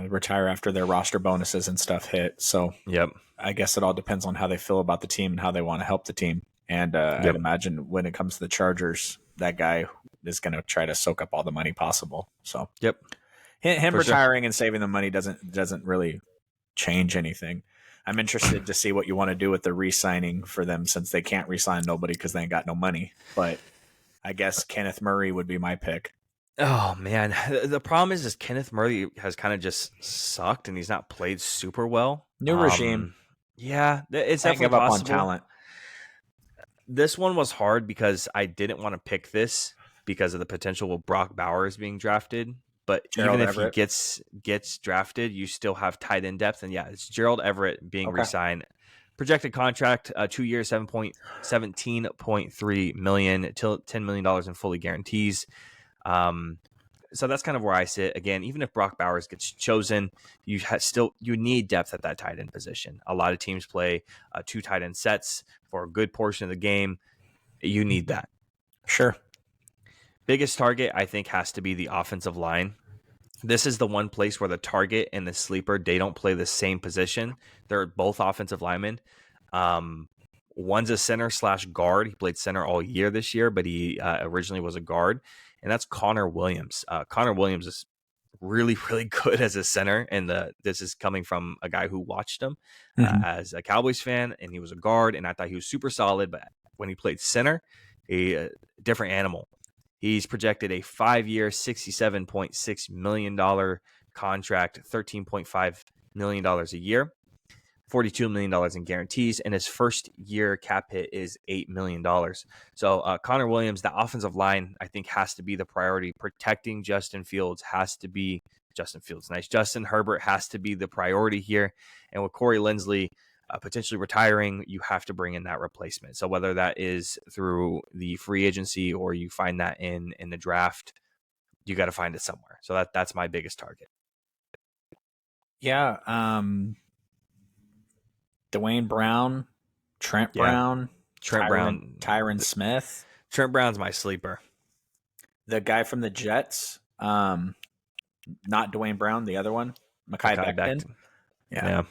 retire after their roster bonuses and stuff hit. So Yep. I guess it all depends on how they feel about the team and how they want to help the team. And Yep. I'd imagine when it comes to the Chargers, that guy is going to try to soak up all the money possible. So Yep. him For sure. retiring and saving the money doesn't really change anything. I'm interested to see what you want to do with the re-signing for them since they can't re-sign nobody because they ain't got no money. But I guess Kenneth Murray would be my pick. Oh man, the problem is Kenneth Murray has kind of just sucked and he's not played super well. New regime. Yeah, it's Can't definitely give up possible. on talent. This one was hard because I didn't want to pick this because of the potential of Brock Bowers being drafted. But Gerald even if Everett. he gets drafted, you still have tight end depth. And yeah, it's Gerald Everett being Okay. re-signed. Projected contract, 2 years, $17.3 million, till $10 million in fully guarantees. So that's kind of where I sit. Again, even if Brock Bowers gets chosen, you need depth at that tight end position. A lot of teams play 2 tight end sets for a good portion of the game. You need that. Sure. Biggest target, I think, has to be the offensive line. This is the one place where the target and the sleeper, they don't play the same position. They're both offensive linemen. One's a center / guard. He played center all year this year, but he originally was a guard. And that's Connor Williams. Connor Williams is really, really good as a center. And this is coming from a guy who watched him as a Cowboys fan, and he was a guard. And I thought he was super solid. But when he played center, a different animal. He's projected a 5-year, $67.6 million contract, $13.5 million a year. $42 million in guarantees, and his first year cap hit is $8 million. So Connor Williams, the offensive line, I think has to be the priority. Protecting Justin Fields has to be Justin Herbert has to be the priority here. And with Corey Linsley potentially retiring, you have to bring in that replacement. So whether that is through the free agency or you find that in the draft, you got to find it somewhere. So that's my biggest target. Yeah. Dwayne Brown, Trent Brown, Tyron Smith. Trent Brown's my sleeper. The guy from the Jets, not Dwayne Brown, the other one, Mekhi Becton.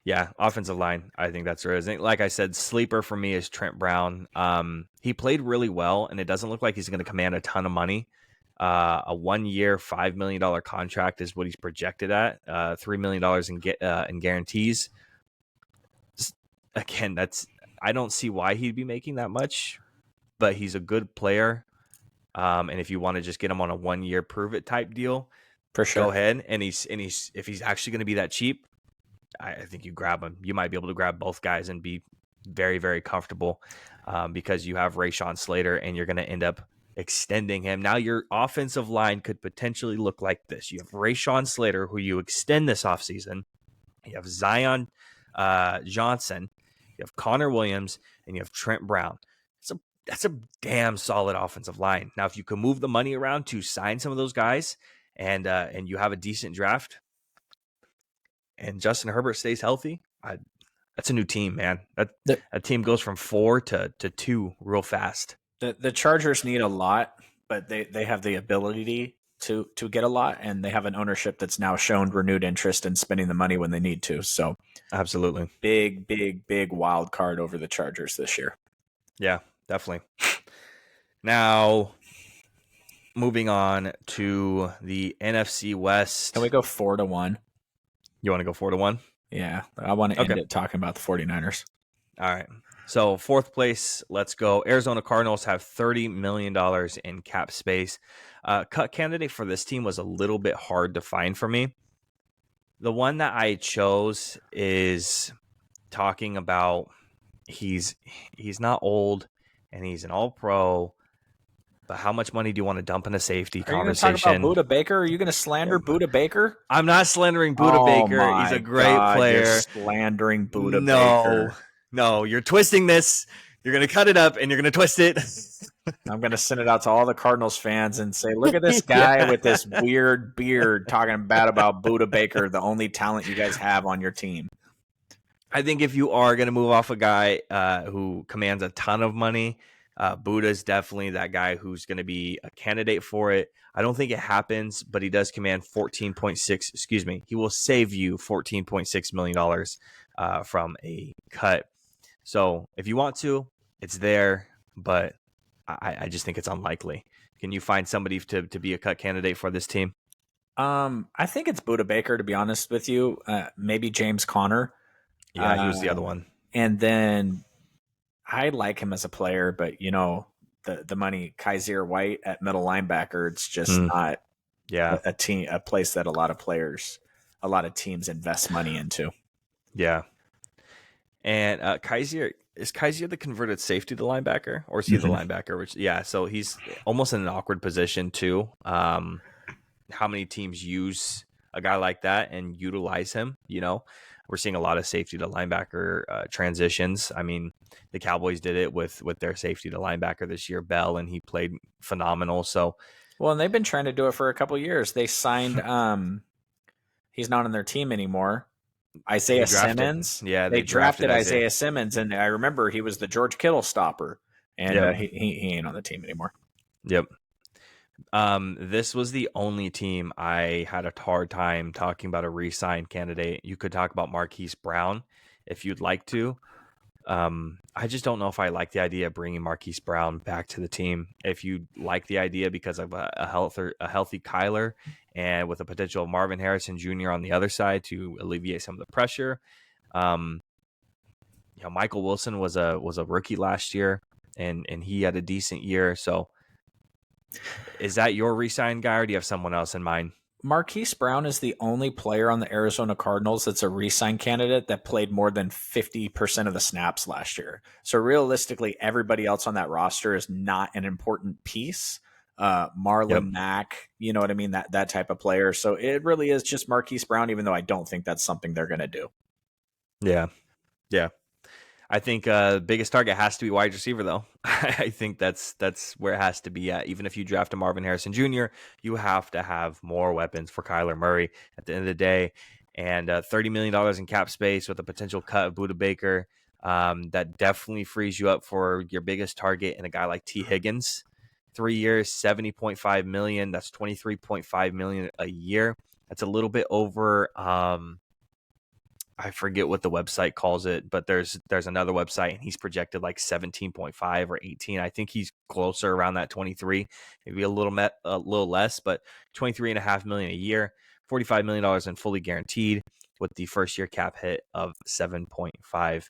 Yeah, offensive line, I think that's where it is. Like I said, sleeper for me is Trent Brown. He played really well, and it doesn't look like he's going to command a ton of money. A 1 year, $5 million contract is what he's projected at. $3 million in guarantees. Again, I don't see why he'd be making that much, but he's a good player. And if you want to just get him on a 1 year prove it type deal, for sure, go ahead. And if he's actually going to be that cheap, I think you grab him. You might be able to grab both guys and be very, very comfortable because you have Rashawn Slater and you're going to end up extending him. Now your offensive line could potentially look like this. You have Rashawn Slater, who you extend this offseason. You have Zion Johnson. You have Connor Williams, and you have Trent Brown. That's a damn solid offensive line. Now, if you can move the money around to sign some of those guys, and you have a decent draft, and Justin Herbert stays healthy, that's a new team, man. That team goes from 4 to 2 real fast. The Chargers need a lot, but they have the ability to get a lot, and they have an ownership that's now shown renewed interest in spending the money when they need to. So absolutely. Big wild card over the Chargers this year. Yeah, definitely. Now, moving on to the NFC West. Can we go 4-1? You want to go 4-1? Yeah, I want to end it talking about the 49ers. All right. So fourth place, let's go. Arizona Cardinals have $30 million in cap space. Cut candidate for this team was a little bit hard to find for me. The one that I chose is talking about he's not old and he's an all-pro, but how much money do you want to dump in a safety conversation? Are you going to talk about Budda Baker? Are you going to slander Budda Baker? I'm not slandering Budda Baker. He's a great player. You're slandering Budda Baker. No, you're twisting this. You're going to cut it up and you're going to twist it. I'm going to send it out to all the Cardinals fans and say, look at this guy with this weird beard talking bad about Budda Baker, the only talent you guys have on your team. I think if you are going to move off a guy who commands a ton of money, Budda is definitely that guy who's going to be a candidate for it. I don't think it happens, but he does command 14.6. Excuse me. He will save you $14.6 million from a cut. So if you want to, it's there, but I just think it's unlikely. Can you find somebody to be a cut candidate for this team? I think it's Budda Baker, to be honest with you. Maybe James Conner. Yeah, he was the other one. And then I like him as a player, but the money, Kaiser White at middle linebacker, it's just not a place that a lot of teams invest money into. Yeah. And Kaiser, is Kaiser the converted safety to linebacker, or is he the linebacker? So he's almost in an awkward position too. How many teams use a guy like that and utilize him? We're seeing a lot of safety to linebacker transitions. I mean, the Cowboys did it with their safety to linebacker this year, Bell, and he played phenomenal. So, well, and they've been trying to do it for a couple of years. They signed. He's not on their team anymore. Isaiah Simmons. Yeah, they drafted Isaiah Simmons, and I remember he was the George Kittle stopper, and he ain't on the team anymore. Yep. This was the only team I had a hard time talking about a re-sign candidate. You could talk about Marquise Brown if you'd like to. I just don't know if I like the idea of bringing Marquise Brown back to the team. If you like the idea because of a healthy Kyler and with a potential Marvin Harrison Jr. on the other side to alleviate some of the pressure. Michael Wilson was a rookie last year and he had a decent year. So is that your re-sign guy, or do you have someone else in mind? Marquise Brown is the only player on the Arizona Cardinals that's a re-sign candidate that played more than 50% of the snaps last year. So realistically, everybody else on that roster is not an important piece. Yep. Marlon Mack, you know what I mean? That type of player. So it really is just Marquise Brown, even though I don't think that's something they're going to do. Yeah. Yeah. I think biggest target has to be wide receiver, though. I think that's where it has to be at. Even if you draft a Marvin Harrison Jr., you have to have more weapons for Kyler Murray at the end of the day. And $30 million in cap space with a potential cut of Budda Baker, that definitely frees you up for your biggest target and a guy like T. Higgins. 3 years, $70.5 million. That's $23.5 million a year. That's a little bit over. I forget what the website calls it, but there's another website and he's projected like 17.5 or 18. I think he's closer around that 23, maybe a little less, but 23.5 million a year, $45 million in fully guaranteed with the first year cap hit of 7.5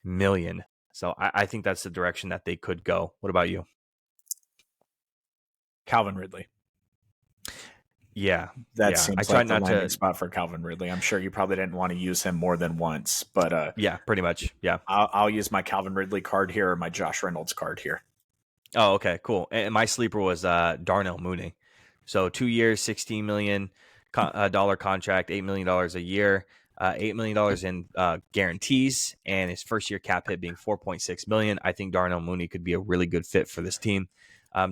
million. So I think that's the direction that they could go. What about you? Calvin Ridley. Yeah. That Yeah. I seems try like the not landing to. spot for Calvin Ridley. I'm sure you probably didn't want to use him more than once, but Yeah, pretty much. Yeah. I'll use my Calvin Ridley card here or my Josh Reynolds card here. Oh, okay, cool. And my sleeper was Darnell Mooney. So 2 years, $16 million dollar contract, $8 million a year, $8 million in guarantees, and his first year cap hit being 4.6 million. I think Darnell Mooney could be a really good fit for this team.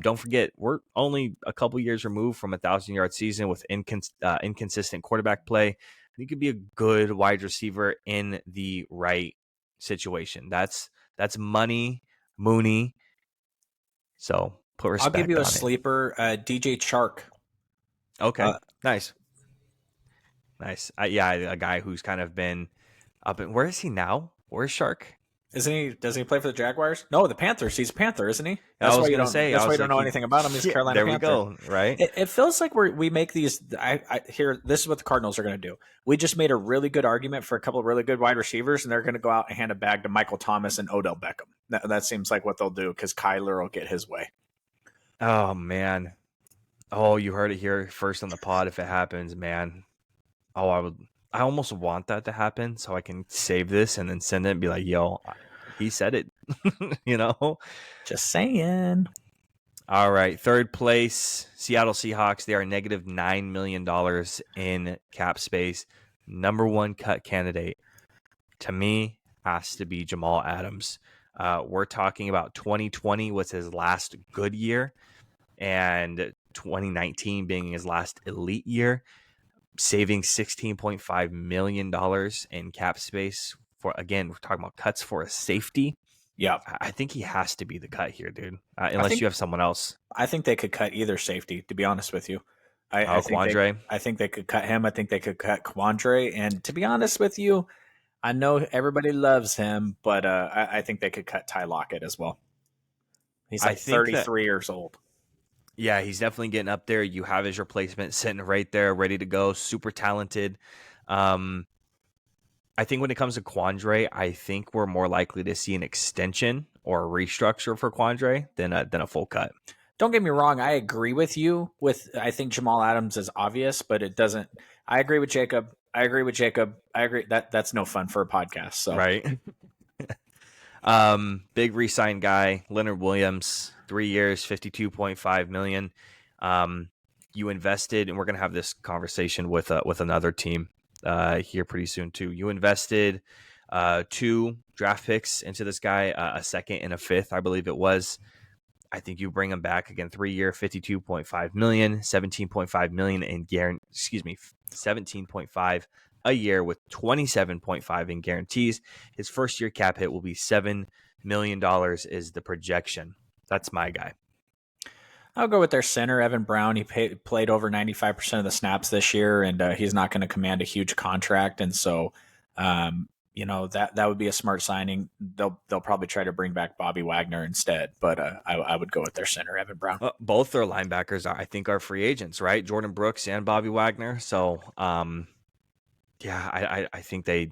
Don't forget, we're only a couple years removed from 1,000-yard season with inconsistent quarterback play. He could be a good wide receiver in the right situation. That's money, Mooney. So put I'll give respect you a on it. sleeper, DJ Chark. Okay, Uh, nice, nice. Yeah, a guy who's kind of been up. Where is he now? Where's Shark? Isn't he? Doesn't he play for the Jaguars? No, the Panthers. He's a Panther, isn't he? I That's why was you gonna don't. say. That's I why you was don't like, know he. anything about him. He's a Yeah, Carolina there we Panther. go. Right. It feels like we make these. I hear this is what the Cardinals are going to do. We just made a really good argument for a couple of really good wide receivers, and they're going to go out and hand a bag to Michael Thomas and Odell Beckham. That seems like what they'll do because Kyler will get his way. Oh man. Oh, you heard it here first on the pod. If it happens, man. Oh, I would. I almost want that to happen so I can save this and then send it and be like, "Yo, he said it." you know. Just saying. All right, third place, Seattle Seahawks. They are negative $9 million in cap space. Number one cut candidate to me has to be Jamal Adams. We're talking about 2020 was his last good year, and 2019 being his last elite year, saving $16.5 million in cap space. For again, we're talking about cuts for a safety. Yeah, I think he has to be the cut here, dude. I Unless think you have someone else. I think they could cut either safety. To be honest with you, I Oh, think Quandre. I think they could cut him. I think they could cut Quandre. And to be honest with you, I know everybody loves him, but I think they could cut Ty Lockett as well. He's I like think that 33 years old. Yeah, he's definitely getting up there. You have his replacement sitting right there, ready to go. Super talented. Um, I think when it comes to Quandre, I think we're more likely to see an extension or a restructure for Quandre than a full cut. Don't get me wrong. I agree with you. I think Jamal Adams is obvious, but it doesn't. I agree with Jacob. I agree that's no fun for a podcast. So Right. Big re-sign guy, Leonard Williams, 3 years, 52.5 million. You invested, and we're gonna have this conversation with another team here pretty soon too. You invested 2 draft picks into this guy, a second and a fifth, I believe it was. I think you bring him back again, 3 year, 52.5 million, 17.5 million in guarantee. Excuse me, 17.5 a year with 27.5 in guarantees. His first year cap hit will be $7 million is the projection. That's my guy. I'll go with their center, Evan Brown. He played over 95% of the snaps this year, and he's not going to command a huge contract. And so, that would be a smart signing. They'll probably try to bring back Bobby Wagner instead, but I would go with their center, Evan Brown. Both their linebackers I think are free agents, right? Jordan Brooks and Bobby Wagner. So, I think they.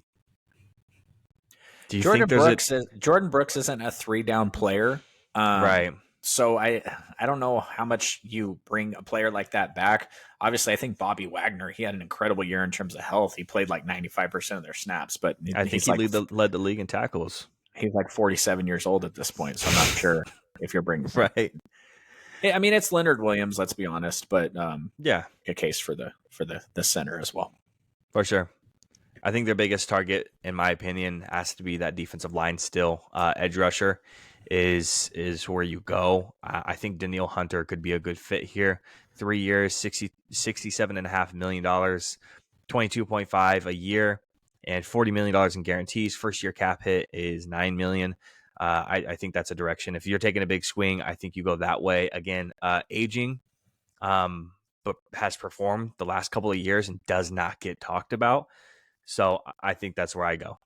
Do you Jordan think there's Brooks Jordan Brooks isn't a 3-down player. right? So I don't know how much you bring a player like that back. Obviously, I think Bobby Wagner, he had an incredible year in terms of health. He played like 95% of their snaps, but I think he led the league in tackles. he's like 47 years old at this point, so I'm not sure if you're bringing back. Right. I mean, it's Leonard Williams, let's be honest, but Yeah, a case for the center as well. for sure. I think their biggest target, in my opinion, has to be that defensive line still. Edge rusher is where you go. I think Daniil Hunter could be a good fit here. 3 years, $67.5 million, 22.5 a year, and $40 million in guarantees. First year cap hit is $9 million. I think that's a direction. If you're taking a big swing, I think you go that way. Again, aging, but has performed the last couple of years and does not get talked about. So I think that's where I go.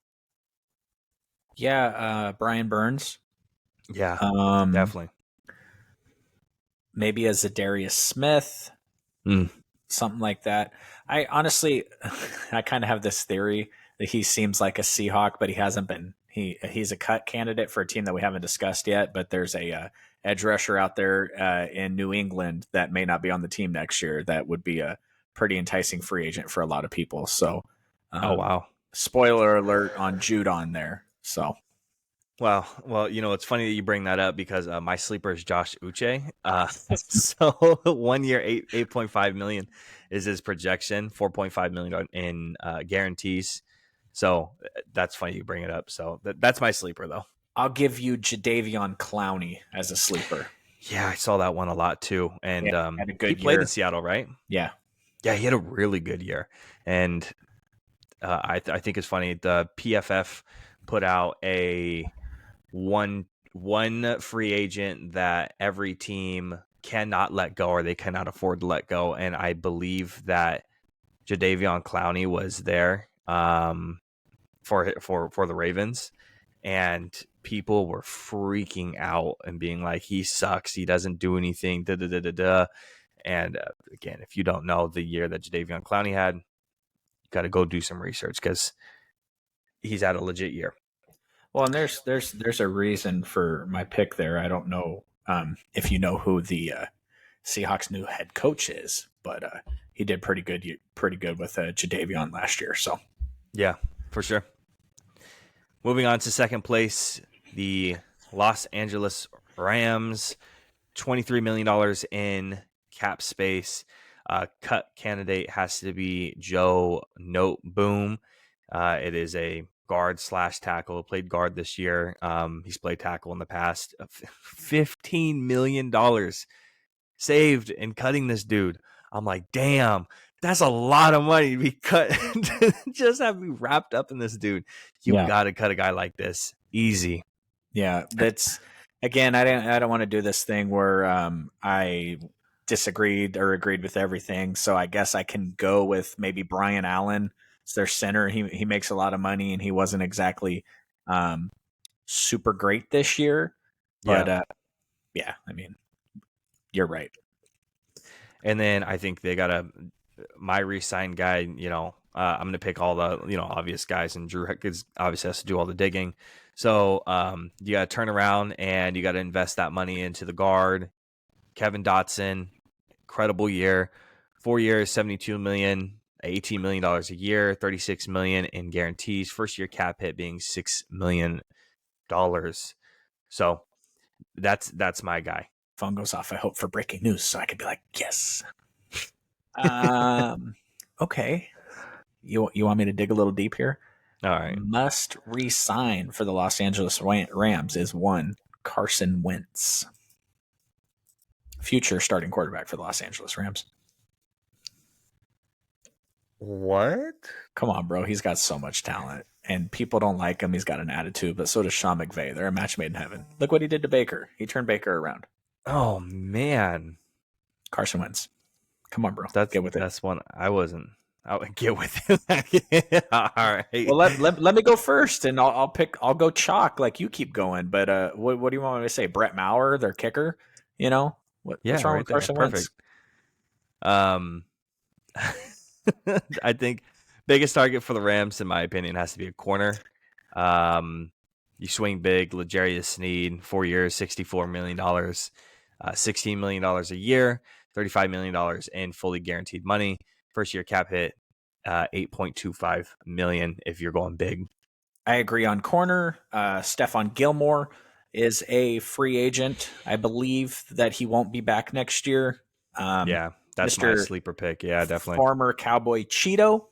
Yeah, Brian Burns. Yeah, Um, definitely. Maybe a Zadarius Smith, Mm. something like that. I honestly, I kind of have this theory that he seems like a Seahawk, but he hasn't been. He's a cut candidate for a team that we haven't discussed yet. But there's a edge rusher out there in New England that may not be on the team next year. That would be a pretty enticing free agent for a lot of people. So, Oh, um, wow. spoiler alert on Judon there. So Well, it's funny that you bring that up because my sleeper is Josh Uche. So 1 year, 8.5 million is his projection, 4.5 million in guarantees. So that's funny you bring it up. So that's my sleeper though. I'll give you Jadeveon Clowney as a sleeper. Yeah, I saw that one a lot too. And Yeah, had a he good played in year. Seattle, right? Yeah. Yeah, he had a really good year. And I think it's funny. The PFF put out a one free agent that every team cannot let go or they cannot afford to let go, and I believe that Jadeveon Clowney was there for the Ravens, and people were freaking out and being like, he sucks, he doesn't do anything, da da da da da. And again, if you don't know the year that Jadeveon Clowney had, you got to go do some research because he's had a legit year. Well, and there's a reason for my pick there. I don't know if you know who the Seahawks' new head coach is, but he did pretty good with Jadeveon last year. So Yeah, for sure. Moving on to second place, the Los Angeles Rams, $23 million in cap space. Cut candidate has to be Joe Noteboom. It is a guard / tackle. Played guard this year. He's played tackle in the past. $15 million saved in cutting this dude. I'm like, damn, that's a lot of money to be cut. Just have me wrapped up in this dude. You yeah, got to cut a guy like this. Easy. yeah. That's again. I don't want to do this thing where I disagreed or agreed with everything. So I guess I can go with maybe Brian Allen. It's their center. He makes a lot of money, and he wasn't exactly um, super great this year. But Yeah. yeah, I mean, you're right. And then I think they got my re-signed guy, I'm going to pick all the, obvious guys, and Drew obviously has to do all the digging. So you got to turn around and you got to invest that money into the guard. Kevin Dotson, incredible year, 4 years, 72 million, $18 million a year, 36 million in guarantees. First year cap hit being $6 million. So that's my guy. Phone goes off, I hope, for breaking news, so I could be like, yes. Um, okay. You want me to dig a little deep here? All right. Must resign for the Los Angeles Rams is one Carson Wentz, future starting quarterback for the Los Angeles Rams. What? Come on, bro. He's got so much talent, and people don't like him. He's got an attitude, but so does Sean McVay. They're a match made in heaven. Look what he did to Baker. He turned Baker around. Oh man, Carson Wentz. Come on, bro. that's Get with it. that's one I wasn't. I would get with it. All right. Well, let me go first, and I'll pick. I'll go chalk like you keep going. But what do you want me to say? Brett Maurer, their kicker. What's Yeah, wrong right with there. Carson Perfect. Wentz? I think biggest target for the Rams, in my opinion, has to be a corner. Um, You swing big, L'Jarius Sneed, 4 years, $64 million, $16 million a year, $35 million in fully guaranteed money. First year cap hit, 8.25 million if you're going big. I agree on corner. Stephon Gilmore is a free agent. I believe that he won't be back next year. Yeah, that's my Mr. sleeper pick. Yeah, definitely. Former Cowboy Cheeto.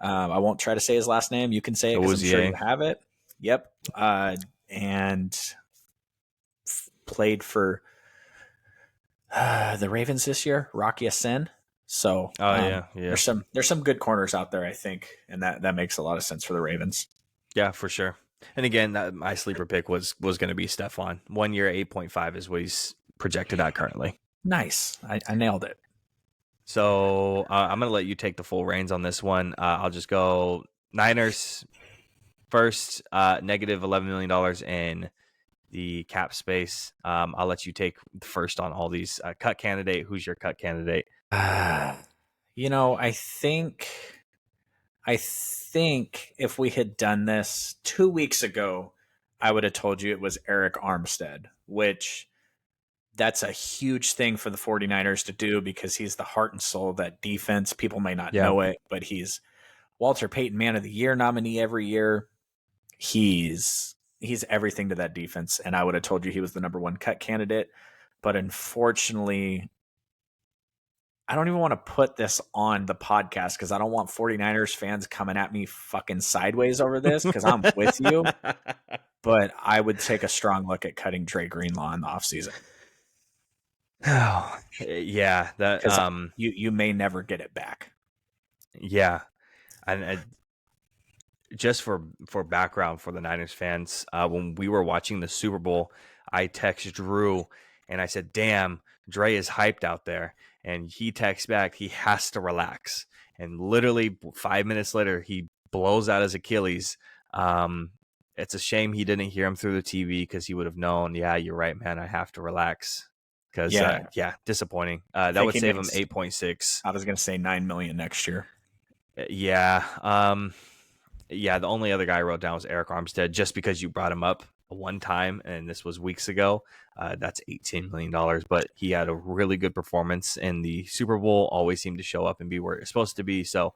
I won't try to say his last name. You can say it because I'm sure you Ozier. have it. Yep. And played for the Ravens this year, Rocky Asen. So Oh yeah. there's some good corners out there, I think, and that makes a lot of sense for the Ravens. Yeah, for sure. And again, my sleeper pick was going to be Stephon. 1 year, 8.5 is what he's projected at currently. Nice. I nailed it. So I'm going to let you take the full reins on this one. I'll just go Niners first, negative $11 million in the cap space. I'll let you take first on all these. Cut candidate. Who's your cut candidate? You know, I think if we had done this 2 weeks ago, I would have told you it was Eric Armstead, which that's a huge thing for the 49ers to do because he's the heart and soul of that defense. People may not know it, but he's Walter Payton Man of the Year nominee every year. He's everything to that defense, and I would have told you he was the number one cut candidate. But unfortunately, I don't even want to put this on the podcast because I don't want 49ers fans coming at me fucking sideways over this because I'm with you. But I would take a strong look at cutting Dre Greenlaw in the offseason. Oh, yeah, that you may never get it back. Yeah, and just for background for the Niners fans, when we were watching the Super Bowl, I texted Drew and I said, "Damn, Dre is hyped out there," and he texts back, "He has to relax." And literally 5 minutes later, he blows out his Achilles. It's a shame he didn't hear him through the TV because he would have known. Yeah, you're right, man. I have to relax. Because disappointing. That would save him 8.6. I was going to say 9 million next year. Yeah. The only other guy I wrote down was Eric Armstead, just because you brought him up one time, and this was weeks ago. That's $18 million, but he had a really good performance in the Super Bowl, always seemed to show up and be where it's supposed to be. So,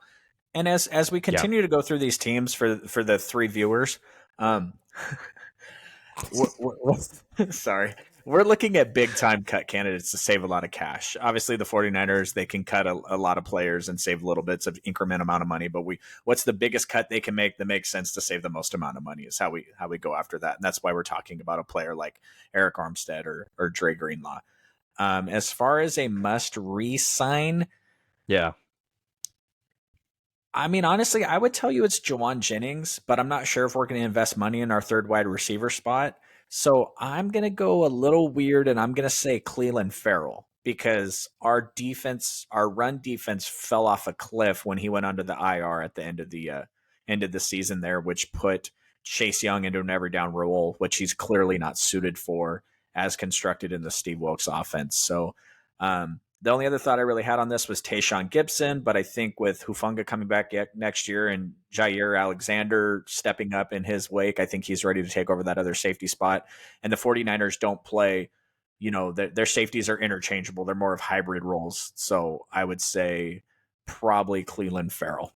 and as we continue to go through these teams for the three viewers, sorry. We're looking at big time cut candidates to save a lot of cash. Obviously, the 49ers, they can cut a lot of players and save little bits of increment amount of money. But what's the biggest cut they can make that makes sense to save the most amount of money is how we go after that. And that's why we're talking about a player like Eric Armstead or Dre Greenlaw. As far as a must re-sign, yeah. I mean, honestly, I would tell you it's Jawan Jennings, but I'm not sure if we're going to invest money in our third wide receiver spot. So I'm going to go a little weird, and I'm going to say Cleveland Farrell because our run defense fell off a cliff when he went under the IR at the end of the season there, which put Chase Young into an every down role, which he's clearly not suited for as constructed in the Steve Wilkes offense. So the only other thought I really had on this was Tayshaun Gibson, but I think with Hufanga coming back next year and Jair Alexander stepping up in his wake, I think he's ready to take over that other safety spot. And the 49ers don't play, their safeties are interchangeable. They're more of hybrid roles. So I would say probably Cleveland Farrell.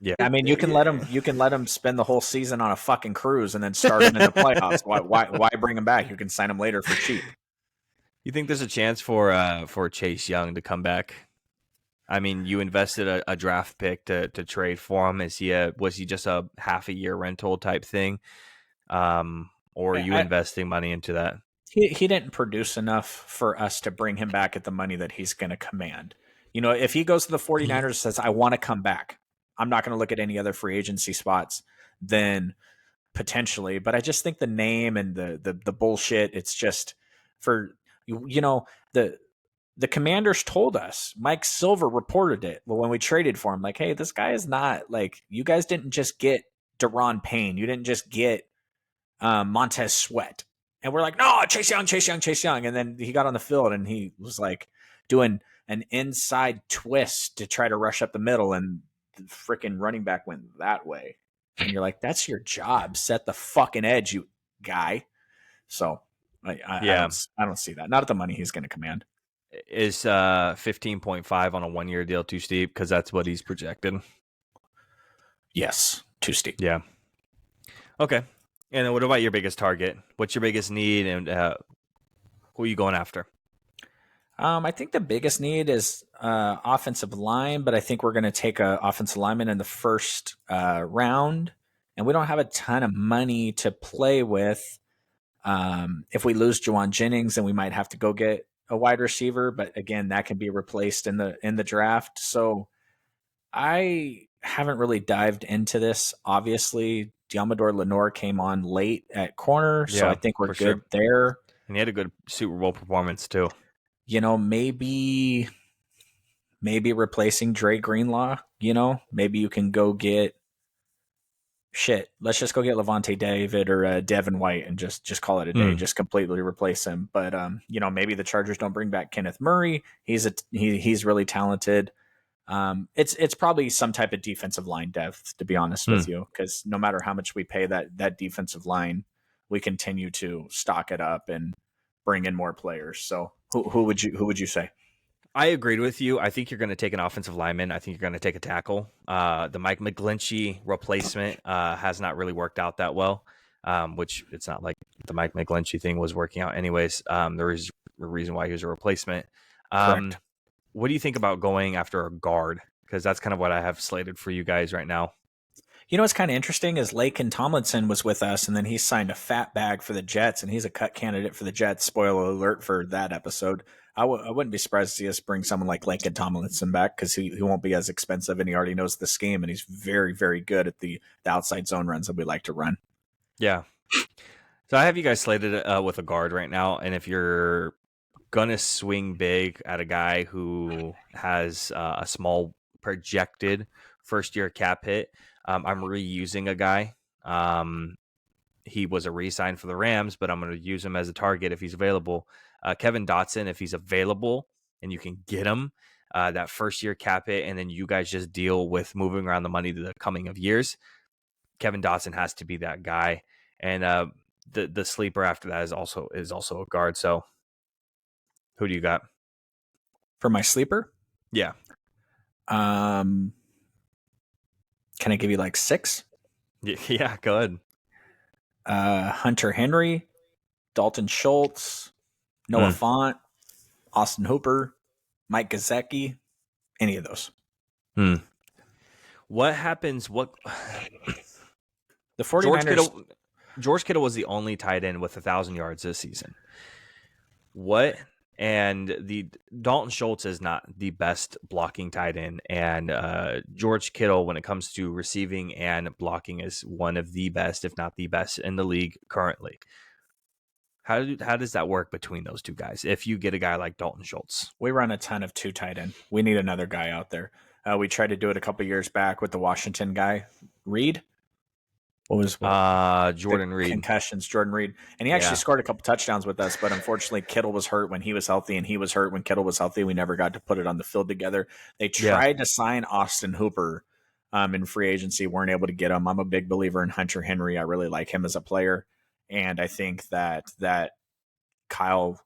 Yeah. I mean, you can let him spend the whole season on a fucking cruise and then start him in the playoffs. Why bring him back? You can sign him later for cheap. You think there's a chance for Chase Young to come back? I mean, you invested a draft pick to trade for him. Was he just a half a year rental type thing? Or are you investing money into that? He didn't produce enough for us to bring him back at the money that he's going to command. If he goes to the 49ers and says, I want to come back, I'm not going to look at any other free agency spots, then potentially. But I just think the name and the bullshit, it's just for the Commanders told us, Mike Silver reported it when we traded for him, like, hey, this guy is not like, you guys didn't just get Daron Payne. You didn't just get Montez Sweat. And we're like, no, Chase Young. And then he got on the field and he was like doing an inside twist to try to rush up the middle. And the freaking running back went that way. And you're like, that's your job. Set the fucking edge, you guy. So Yeah. I don't see that. Not at the money he's going to command. Is 15.5 on a 1-year deal too steep? Because that's what he's projected. Yes, too steep. Yeah. Okay. And then what about your biggest target? What's your biggest need, and who are you going after? I think the biggest need is offensive line, but I think we're going to take an offensive lineman in the first round, and we don't have a ton of money to play with. If we lose Juwan Jennings, then we might have to go get a wide receiver, but again, that can be replaced in the draft. So I haven't really dived into this. Obviously, Diamador Lenore came on late at corner, so I Yeah, think we're for good sure. there. And he had a good Super Bowl performance too. You know, maybe replacing Dre Greenlaw. You know, maybe you can go get shit. Let's just go get Levante David or Devin White and just call it a day. Just completely replace him. But you know, maybe the Chargers don't bring back Kenneth Murray. He's really talented. It's probably some type of defensive line depth, to be honest with you, because no matter how much we pay that defensive line, we continue to stock it up and bring in more players. So who would you say? I agreed with you. I think you're going to take an offensive lineman. I think you're going to take a tackle. The Mike McGlinchey replacement has not really worked out that well, which it's not like the Mike McGlinchey thing was working out anyways. There is a reason why he was a replacement. Correct. What do you think about going after a guard? Because that's kind of what I have slated for you guys right now. You know what's kind of interesting is Laken Tomlinson was with us, and then he signed a fat bag for the Jets, and he's a cut candidate for the Jets. Spoiler alert for that episode. I wouldn't be surprised to see us bring someone like Laken Tomlinson back because he won't be as expensive, and he already knows the scheme, and he's very, very good at the outside zone runs that we like to run. Yeah. So I have you guys slated with a guard right now, and if you're gonna swing big at a guy who has a small projected first year cap hit, I'm reusing a guy. He was a re-sign for the Rams, but I'm going to use him as a target if he's available. Kevin Dotson, if he's available and you can get him, that first year cap hit, and then you guys just deal with moving around the money to the coming of years. Kevin Dotson has to be that guy, and the sleeper after that is also a guard. So, who do you got for my sleeper? Yeah. Can I give you like 6? Yeah, go ahead. Hunter Henry, Dalton Schultz, Noah Fant, Austin Hooper, Mike Gesicki, any of those. What happens? The 49ers. George Kittle was the only tight end with 1,000 yards this season. And the Dalton Schultz is not the best blocking tight end, and George Kittle, when it comes to receiving and blocking, is one of the best, if not the best, in the league currently. How does that work between those two guys? If you get a guy like Dalton Schultz, we run a ton of 2 tight end. We need another guy out there. We tried to do it a couple years back with the Washington guy, Reed. Jordan Reed. Concussions, Jordan Reed. And he actually scored a couple touchdowns with us, but unfortunately Kittle was hurt when he was healthy, and he was hurt when Kittle was healthy. We never got to put it on the field together. They tried to sign Austin Hooper in free agency, weren't able to get him. I'm a big believer in Hunter Henry. I really like him as a player. And I think that Kyle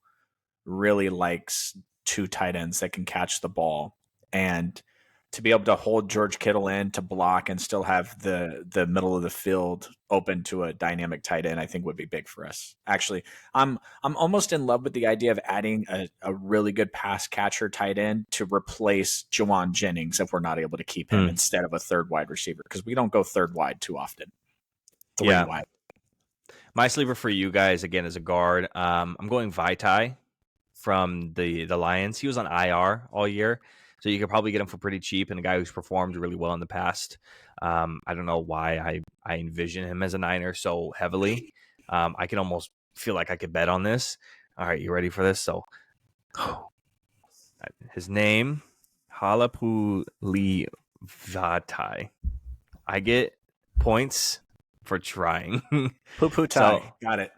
really likes 2 tight ends that can catch the ball, and to be able to hold George Kittle in to block and still have the middle of the field open to a dynamic tight end, I think would be big for us. Actually, I'm almost in love with the idea of adding a really good pass catcher tight end to replace Juwan Jennings if we're not able to keep him instead of a third wide receiver, because we don't go third wide too often. 3 wide. My sleeper for you guys, again, is a guard. I'm going Vaitai from the Lions. He was on IR all year, so you could probably get him for pretty cheap, and a guy who's performed really well in the past. I don't know why I envision him as a Niner so heavily. I can almost feel like I could bet on this. All right, you ready for this? So his name, Halapuli Vaitai. I get points for trying. Poo-poo tie. Got it.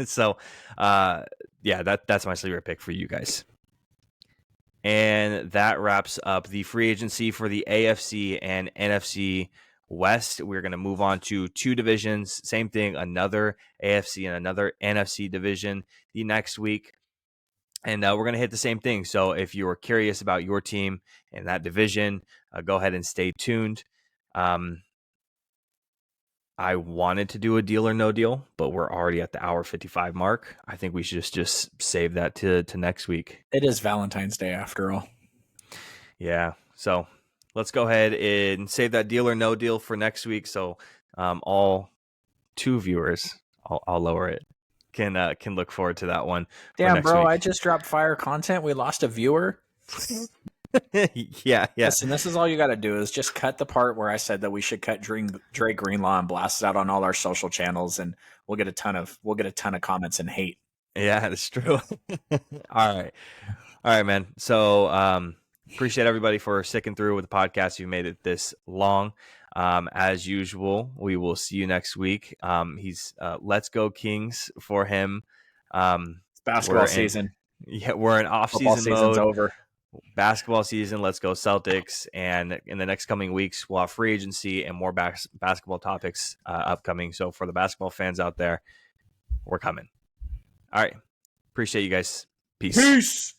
So, that's my sleeper pick for you guys. And that wraps up the free agency for the AFC and NFC West, we're going to move on to 2 divisions. Same thing, another AFC and another NFC division the next week. And we're going to hit the same thing. So if you're curious about your team in that division, go ahead and stay tuned. I wanted to do a deal or no deal, but we're already at the hour 55 mark. I think we should just save that to next week. It is Valentine's Day after all. Yeah. So let's go ahead and save that deal or no deal for next week. So all 2 viewers, I'll lower it, can look forward to that one. Damn, bro, week. I just dropped fire content. We lost a viewer. yeah. Listen, this is all you got to do is just cut the part where I said that we should cut Dre Greenlaw and blast it out on all our social channels, and we'll get a ton of comments and hate. Yeah, that's true. All right, man. So appreciate everybody for sticking through with the podcast. You made it this long. As usual, we will see you next week. He's Let's Go Kings for him. It's basketball season. Yeah, we're in off-season mode. Over. Basketball season. Let's go Celtics. And in the next coming weeks, we'll have free agency and more basketball topics upcoming. So for the basketball fans out there, we're coming. All right. Appreciate you guys. Peace.